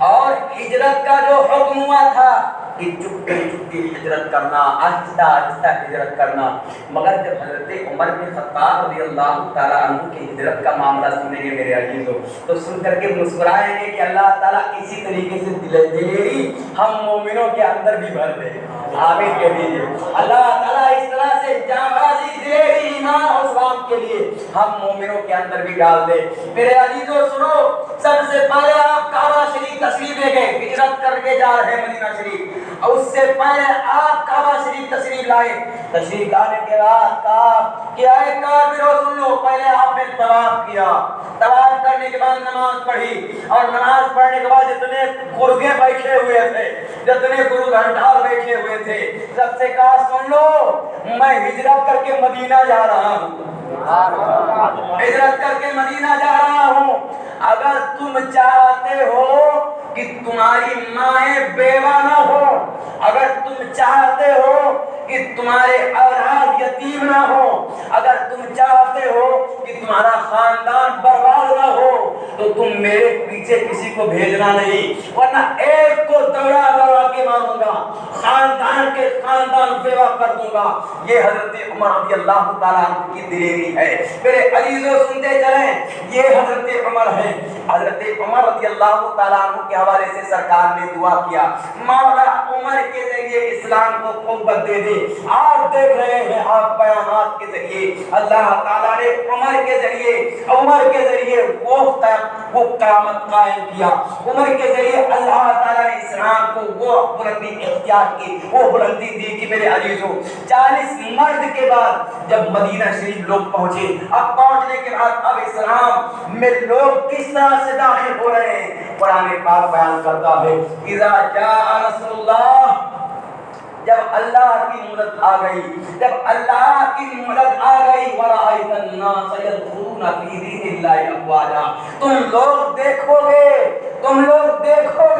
اور ہجرت کا جو حکم ہوا تھا کہ چپکے چپکے ہجرت کرنا، آہستہ آہستہ ہجرت کرنا، مگر جب حضرت عمر بن خطاب رضی اللہ تعالیٰ عنہ کی ہجرت کا معاملہ سنیں گے میرے عزیزو تو سن کر کے مسکرائیں گے کہ اللہ تعالیٰ اسی طریقے سے دلیری ہم مومنوں کے اندر بھی بھر دے، آمین کہہ دیجیے۔ اللہ تعالیٰ اس طرح سے جانبازی دلیری ایمان اور اسلام کے لیے ہم مومنوں کے اندر بھی ڈال دے۔ میرے عزیزو سنو، سب سے پہلے آپ کعبہ شریف تشریف لے گئے، ہجرت کر کے جا رہے مدینہ شریف، اور اس سے پہلے آپ کعبہ شریف تشریف لائے۔ تشریف لانے کے بعد کہا کہ اے کافرو سن لو، پہلے آپ نے طواف کیا، طواف کرنے کے بعد نماز پڑھی، اور نماز پڑھنے کے بعد جتنے گرگے بیٹھے ہوئے تھے، جتنے گرو گھنٹال بیٹھے ہوئے تھے، سب سے کہا سن لو میں ہجرت کر کے مدینہ جا رہا ہوں، ہجرت کر کے مدینہ جا رہا ہوں۔ اگر تم چاہتے ہو کہ تمہاری مائیں بیوہ نہ ہو، اگر تم چاہتے ہو کہ تمہارے اولاد یتیم نہ ہو، اگر تم چاہتے ہو کہ تمہارا خاندان برباد نہ ہو تو تم میرے پیچھے کسی کو بھیجنا نہیں، ورنہ ایک کو دوڑا دوڑا کے ماروں گا، خاندان کے خاندان بیوہ کر دوں گا. یہ حضرت عمر رضی اللہ تعالیٰ عنہ کی دلیری ہے. میرے عزیزو سنتے چلیں، یہ حضرت عمر ہے. حضرت عمر رضی اللہ تعالیٰ عنہ کے حوالے سے سرکار نے دعا کیا، مولا عمر کے ذریعے اسلام کو قوت دے دے. آپ دیکھ رہے ہیں، آپ بیانات کے ذریعے اللہ تعالیٰ نے عمر کے ذریعے وہ قیامت قائم کیا. عمر کے ذریعے اللہ تعالیٰ نے اسلام کو وہ بلندی اختیار کی، وہ بلندی دی کہ میرے عزیزو 40 مرد کے بعد جب مدینہ شریف لوگ پہنچے، اب پہنچنے کے بعد اب اسلام میں لوگ کس طرح سے داخل ہو رہے ہیں، قرآن پاک بیان کرتا ہے اذا جاء نصر اللہ، جب اللہ کی مدد آ گئی، جب اللہ کی مدد آ گئی، وَرَأَيْتَ النَّاسَ يَدْخُلُونَ فِي دِينِ اللَّهِ أَفْوَاجًا، تم لوگ دیکھو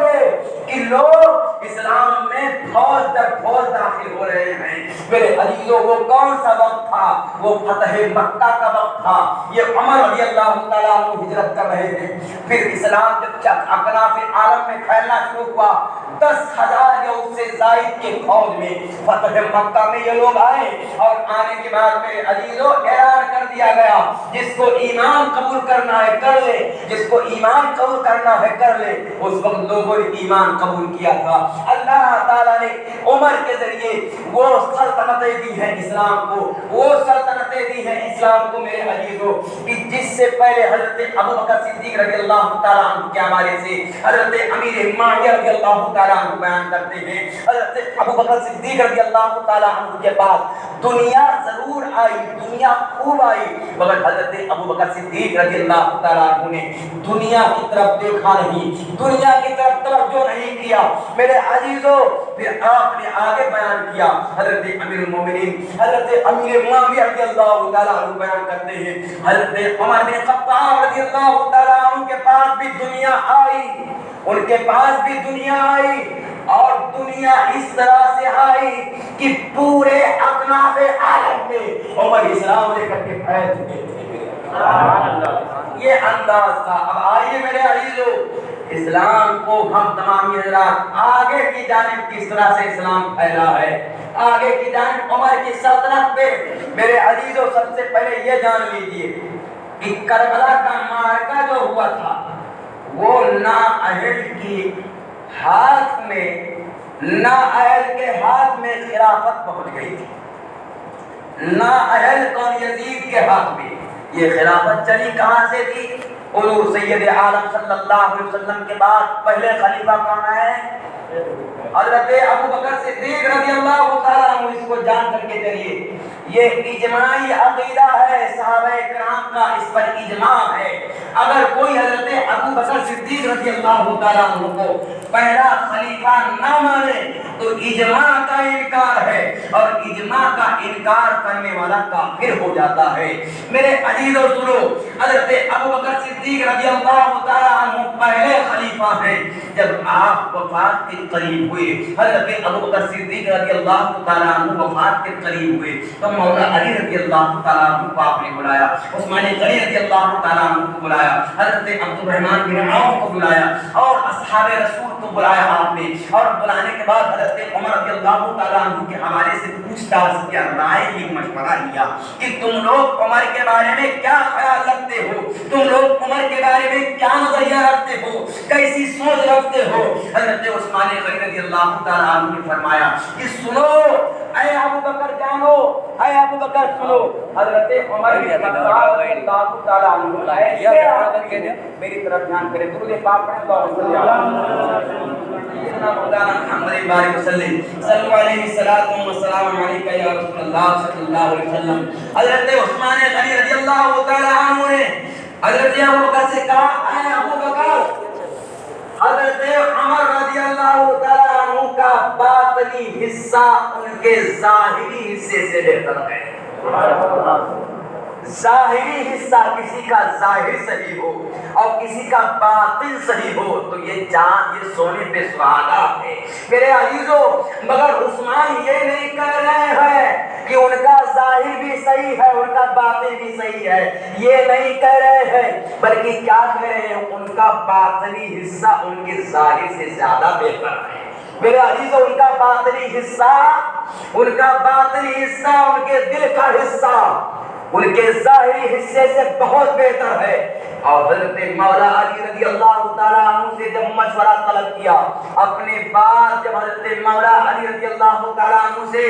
گے کہ لوگ اسلام میں فوج در فوج داخل ہو رہے ہیں. میرے عزیزو وہ کون سا وقت تھا؟ وہ فتح مکہ کا وقت تھا. یہ عمر رضی اللہ تعالیٰ عنہ ہجرت کر رہے تھے. پھر اسلام جب اکناف عالم میں پھیلنا شروع ہوا، 10,000 یا اس سے زائد کے فوج میں فتح مکہ میں یہ لوگ آئے، اور آنے کے بعد میرے عزیزو اعلان کر دیا گیا جس کو ایمان قبول کرنا ہے کر لے، جس کو ایمان قبول کرنا ہے کر لے. اس وقت لوگوں نے ایمان قبول کیا تھا. اللہ تعالیٰ نے عمر کے ذریعے وہ سلطنتیں دی ہیں اسلام کو، وہ سلطنتیں دی ہیں اسلام کو میرے عزیزو، کہ جس سے پہلے حضرت ابوبکر صدیق رضی اللہ تعالیٰ عنہ کے حوالے سے حضرت امیر معاویہ رضی اللہ تعالیٰ عنہ بیان کرتے ہیں، حضرت ابوبکر صدیق رضی اللہ تعالیٰ عنہ کے بعد دنیا ضرور آئی، دنیا خوب آئی، مگر حضرت ابوبکر صدیق رضی اللہ تعالیٰ عنہ نے دنیا کی طرف دیکھا نہیں، دنیا کی طرف توجہ نہیں کیا. میرے عزیزو پھر آپ نے آگے بیان کیا، حضرت امیر المومنین حضرت امیر معاویہ رضی اللہ تعالیٰ عنہ بیان کرتے ہیں حضرت عمر بن خطاب رضی اللہ تعالیٰ عنہ کے پاس بھی دنیا آئی، ان کے پاس بھی دنیا آئی، اور دنیا اس طرح سے آئی کہ پورے اکناف عالم میں عمر اسلام لے کر کے پھیل چکے تھے. یہ انداز تھا. اب آئیے میرے عزیزو، اسلام کو ہم تمام حضرات آگے کی جانب کس طرح سے اسلام پھیلا ہے، آگے کی جانب عمر کی سلطنت پہ. میرے عزیزو سب سے پہلے یہ جان لیجئے کہ کربلا کا معرکہ جو ہوا تھا وہ نااہل کی ہاتھ میں، نااہل کے ہاتھ میں خلافت پہنچ گئی تھی. نااہل کون؟ یزید کے ہاتھ میں. یہ خلافت چلی کہاں سے تھی؟ حضور سید عالم صلی اللہ علیہ وسلم کے بعد پہلے خلیفہ کون ہے؟ حضرت ابوبکر صدیق رضی اللہ تعالیٰ عنہ. اس کو جان کر کے چلیے، یہ اجماعی عقیدہ ہے صحابہ کرام کا، اس پر اجماع ہے. اگر کوئی حضرت ابوبکر صدیق رضی اللہ تعالیٰ عنہ کو پہلا خلیفہ نہ مانے تو اجماع کا انکار ہے، اور اجماع کا انکار کرنے والا کافر ہو جاتا ہے. میرے عزیزو سنو، حضرت ابوبکر صدیق رضی اللہ تعالیٰ عنہ پہلے خلیفہ ہیں. جب آپ وفات کے قریب ہوئے، حضرت ابوبکر صدیق رضی اللہ تعالیٰ عنہ وفات کے قریب ہوئے تو مولا علی رضی اللہ تعالیٰ عنہ کو آپ نے بلایا، عثمان غنی رضی اللہ تعالیٰ عنہ کو بلایا، حضرت عبد الرحمن بن عوف کو بلایا، اور اصحاب رسول کو بلایا آپ نے. اور بلانے کے بعد حضرت عمر رضی اللہ تعالیٰ عنہ کے حوالے سے پوچھ تاچھ کیا، رائے کی مشورہ لیا کہ تم لوگ عمر کے بارے میں کیا خیال رکھتے ہو، تم لوگ عمر کے بارے میں کیا نظریہ رکھتے ہو، کیسی سوچ رکھتے ہو. حضرت عثمان غنی رضی اللہ تعالیٰ عنہ نے فرمایا کہ سنو اے ابو بکر جانو، اے ابو بکر سنو، حضرت عمر بن خطاب رضی اللہ تعالیٰ عنہ ایسے میری طرف دھیان کرے، درود پاک پڑھیں، اللہم صلی علی مولانا محمد بارک وسلم، صلی علیہ الصلوۃ والسلام علیک یا رسول اللہ صلی اللہ علیہ وسلم. حضرت عثمان غنی رضی اللہ تعالیٰ عنہ نے حضرت ابو بکر سے کہا، اے ابو بکر، حضرت عمر رضی اللہ تعالیٰ عنہ کا باطنی حصہ ان کے ظاہری حصے سے بہتر ہے. ظاہری حصہ کسی کا ظاہر صحیح ہو اور کسی کا باطن صحیح ہو تو یہ جان، یہ سونے پہ سہاگا ہے. میرے عزیزو، مگر عثمان یہ نہیں کہہ رہے ہیں کہ ان کا ظاہر بھی صحیح ہے، ان کا باطن بھی صحیح ہے، یہ نہیں کہہ رہے ہیں، بلکہ کیا کہہ رہے ہیں، ان کا باطنی حصہ ان کے ظاہر سے زیادہ بہتر ہے. میرے عزیزو ان کا باطنی حصہ، ان کا باطنی حصہ ان کے دل کا حصہ ان کے ظاہری حصے سے بہت بہتر ہے۔ اور حضرت مولا علی رضی اللہ تعالیٰ عنہ سے جب مشورہ طلب کیا، اپنے بعد جب حضرت مولا علی رضی اللہ تعالیٰ عنہ سے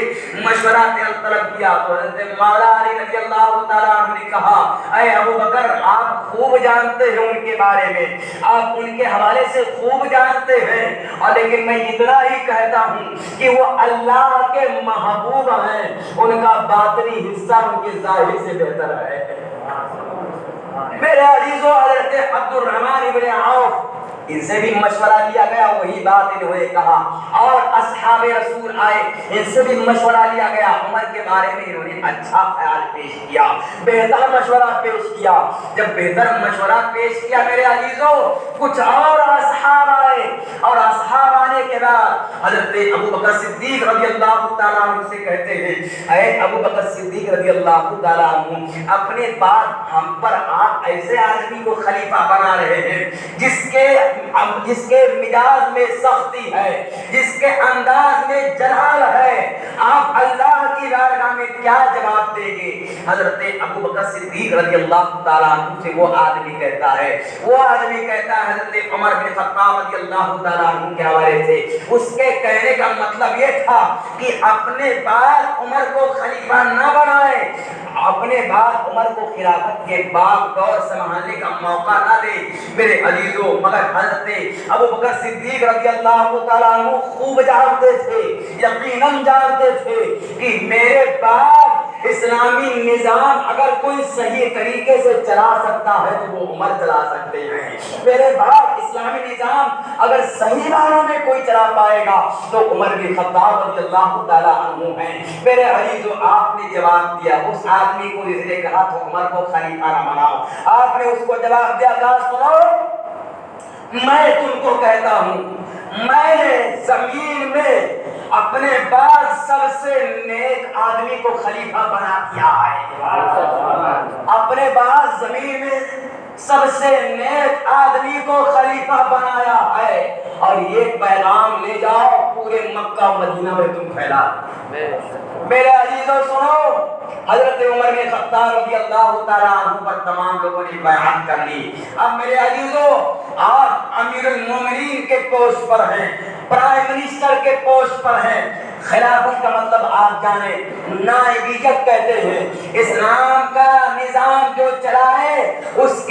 مشورہ طلب کیا تو حضرت مولا علی رضی اللہ تعالیٰ عنہ نے کہا، اے ابو بکر آپ خوب جانتے ہیں ان کے بارے میں، آپ ان کے حوالے سے خوب جانتے ہیں، اور لیکن میں اتنا ہی کہتا ہوں کہ وہ اللہ کے محبوب ہیں، ان کا باطنی حصہ ان کے ظاہر سے بہتر ہے۔ میرے عزیزو حضرت عبد الرحمن ابن عوف ان سے بھی مشورہ لیا گیا، وہی بات انہوں نے کہا، اور اصحاب رسول آئے ان سے بھی مشورہ لیا گیا، عمر کے بارے میں انہوں نے اچھا خیال پیش کیا، بہتر مشورہ پیش کیا۔ جب بہتر مشورہ پیش کیا میرے عزیزو، کچھ اور اصحاب آئے، اور اصحاب آنے کے بعد حضرت ابو بکر صدیق رضی اللہ تعالیٰ عنہ سے کہتے ہیں، اے ابو بکر صدیق رضی اللہ تعالیٰ عنہ اپنے بعد ہم پر آپ ایسے آدمی کو خلیفہ بنا رہے ہیں جس کے مزاج میں سختی ہے، جس کے انداز میں جلال ہے، آپ اللہ کی بارگاہ میں کیا جواب دیں گے؟ حضرت ابو بکر صدیق رضی اللہ تعالیٰ عنہ سے وہ آدمی کہتا ہے حضرت عمر بن خطاب رضی اللہ تعالیٰ عنہ کے حوالے سے، اس کے کہنے کا مطلب یہ تھا کہ اپنے بعد عمر کو خلیفہ نہ بنائے، اپنے بعد عمر کو خلافت کے باب دور سنبھالنے کا موقع نہ دے۔ میرے عزیزو مگر حضرت ابو بکر صدیق رضی اللہ تعالیٰ عنہ خوب جانتے تھے، یقیناً جانتے تھے کہ میرے بعد اسلامی نظام اگر کوئی صحیح طریقے سے چلا سکتا ہے تو وہ عمر چلا سکتے ہیں، میرے بعد اسلامی نظام اگر صحیح معنوں میں کوئی چلا پائے گا تو عمر بن خطاب رضی اللہ تعالیٰ عنہ ہیں۔ میرے عزیزو آپ نے جواب دیا، اس آدمی کو جس نے کہا تو عمر کو خلیفہ نہ بناؤ، آپ نے اس کو جواب دیا، کہا سنو میں تم کو کہتا ہوں، میں نے زمین میں اپنے بعد سب سے نیک آدمی کو خلیفہ بنا دیا ہے، اپنے بعد زمین میں سب سے نیک آدمی کو خلیفہ بنایا ہے، اور یہ پیغام لے جاؤ پورے مکہ مدینہ میں تم پھیلا۔ میرے عزیزو سنو، حضرت عمر بن خطاب رضی اللہ تعالیٰ عنہ پر تمام لوگوں نے بیعت کر لی۔ اب میرے عزیزو آپ امیر المومنین کے پوسٹ پر ہیں، پرائم منسٹر کے پوسٹ پر ہیں، خلافت کا مطلب آپ جانے نائبیت کہتے ہیں، اسلام کا نظام جو چلائے اس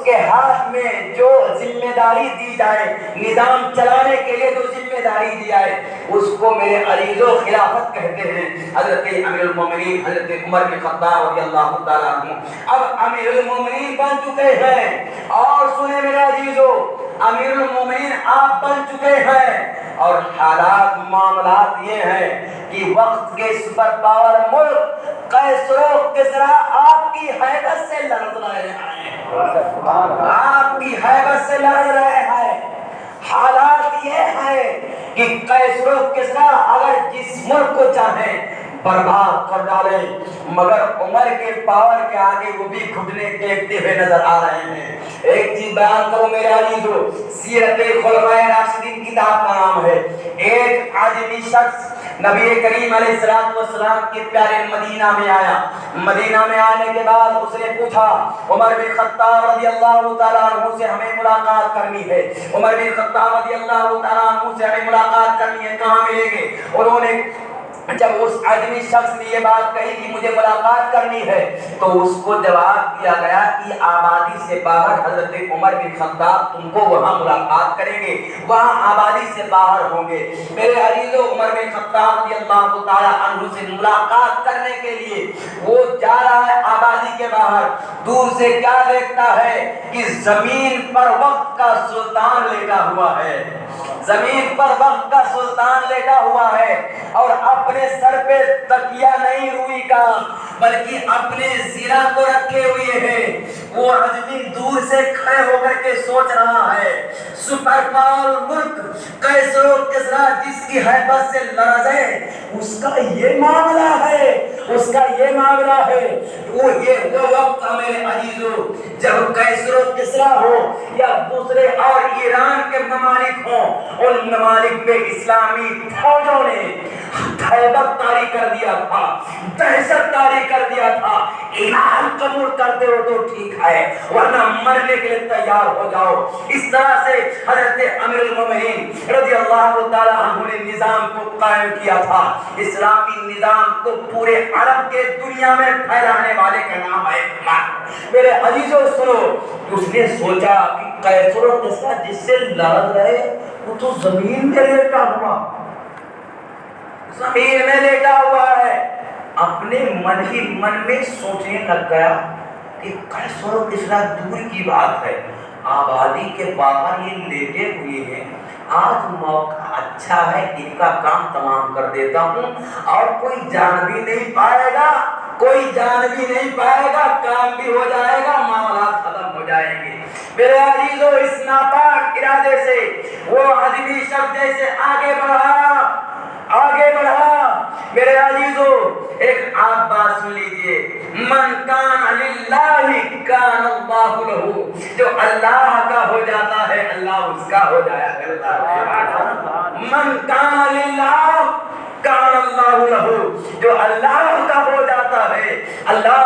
کے ہاتھ میں جو ذمہ داری دی جائے، نظام چلانے کے لیے جو ذمہ داری دی جائے اس کو میرے عزیزو خلافت کہتے ہیں۔ حضرت امیر المومنین حضرت عمر بن خطاب رضی اللہ تعالیٰ عنہ اب امیر المومنین بن چکے ہیں، اور سنیں میرے عزیزو امیر المومنین آپ بن چکے ہیں، اور حالات معاملات یہ ہیں کہ وقت کے سپر پاور ملک قیصر و کسریٰ آپ کی ہیبت سے لرز رہے ہیں، آپ کی ہیبت سے لرز رہے ہیں۔ حالات یہ ہے کہ قیصر و کسریٰ اگر جس ملک کو چاہیں برباد کر ڈالیں، مگر عمر کے پاور کے آگے وہ بھی گھٹنے ٹیکتے ہوئے نظر آ رہے ہیں۔ ایک چیز بیان کرو میرے عزیزو، سیرت خلفائے راشدین کتاب کا نام ہے۔ ایک عجمی شخص نبی کریم علیہ السلام کے پیارے مدینہ میں آیا، مدینہ میں آنے کے بعد اس نے پوچھا عمر بن خطاب رضی اللہ تعالیٰ عنہ سے ہمیں ملاقات کرنی ہے، عمر بن خطاب رضی اللہ تعالیٰ عنہ سے ہمیں ملاقات کرنی ہے، کہاں ملیں گے؟ انہوں نے جب اس آدمی شخص نے یہ بات کہی کہ مجھے ملاقات کرنی ہے تو اس کو جواب دیا گیا کہ آبادی سے باہر حضرت عمر بن خطاب تم کو وہاں ملاقات کریں گے، وہاں آبادی سے باہر ہوں گے۔ میرے عزیزو عمر بن خطاب رضی اللہ تعالیٰ عنہ سے ملاقات کرنے کے لیے وہ جا رہا ہے آبادی کے باہر، دور سے کیا دیکھتا ہے کہ زمین پر وقت کا سلطان لیٹا ہوا ہے، زمین پر وقت کا سلطان لیٹا ہوا ہے، اور اپنے سر پہ تکیہ نہیں روئی کا بلکہ اپنے زیرہ کو رکھے ہوئے ہیں۔ وہ آدمی دور سے کھڑے ہو کر کے سوچ رہا ہے سپر پاور ملک قیصر و کسریٰ جس کی ہیبت سے لرزے اس کا یہ معاملہ ہے، اس کا یہ معاملہ ہے۔ وہ وقت میرے عزیزو جب کیسر و کسرا ہو یا دوسرے اور ایران کے ممالک ہوں، ان ممالک میں اسلامی فوجوں نے ہیبت طاری کر دیا تھا، دہشت طاری کر دیا تھا۔ ایمان قبول کرتے ہو تو ٹھیک ہے، ورنہ مرنے کے لیے تیار ہو جاؤ۔ اس طرح سے حضرت امیر المومنین رضی اللہ تعالی عنہ نے نظام کو قائم کیا تھا۔ اسلامی نظام کو پورے عرب کے دنیا میں پھیلانے والے کا نام ہے عمر۔ میرے عزیزو سنو، اس نے سوچا کہ کیسر و کسرا جس سے لڑ رہے وہ تو زمین میں لیٹا ہوا، زمین میں لیٹا ہوا ہے۔ اپنے من ہی من میں سوچنے لگ گیا کہ کیسر و کسرا دور کی بات ہے، آبادی کے باہر یہ لیٹے ہوئے ہیں، آج موقع اچھا ہے، ان کا کام تمام کر دیتا ہوں اور کوئی جان بھی نہیں پائے گا، کوئی جان بھی نہیں پائے گا، کام بھی ہو جائے گا، معاملات ختم ہو جائیں گے۔ میرے عزیزو اس ناپاک ارادے سے وہ آدمی شخص جیسے آگے بڑھا۔ میرے عزیزو ایک آپ بات سن لیجئے، من کان للہ کان اللہ لہ، جو اللہ کا ہو جاتا ہے اللہ اس کا ہو جایا کرتا ہے۔ من کان للہ کان اللہ لہ، جو اللہ کا ہو جاتا ہے اللہ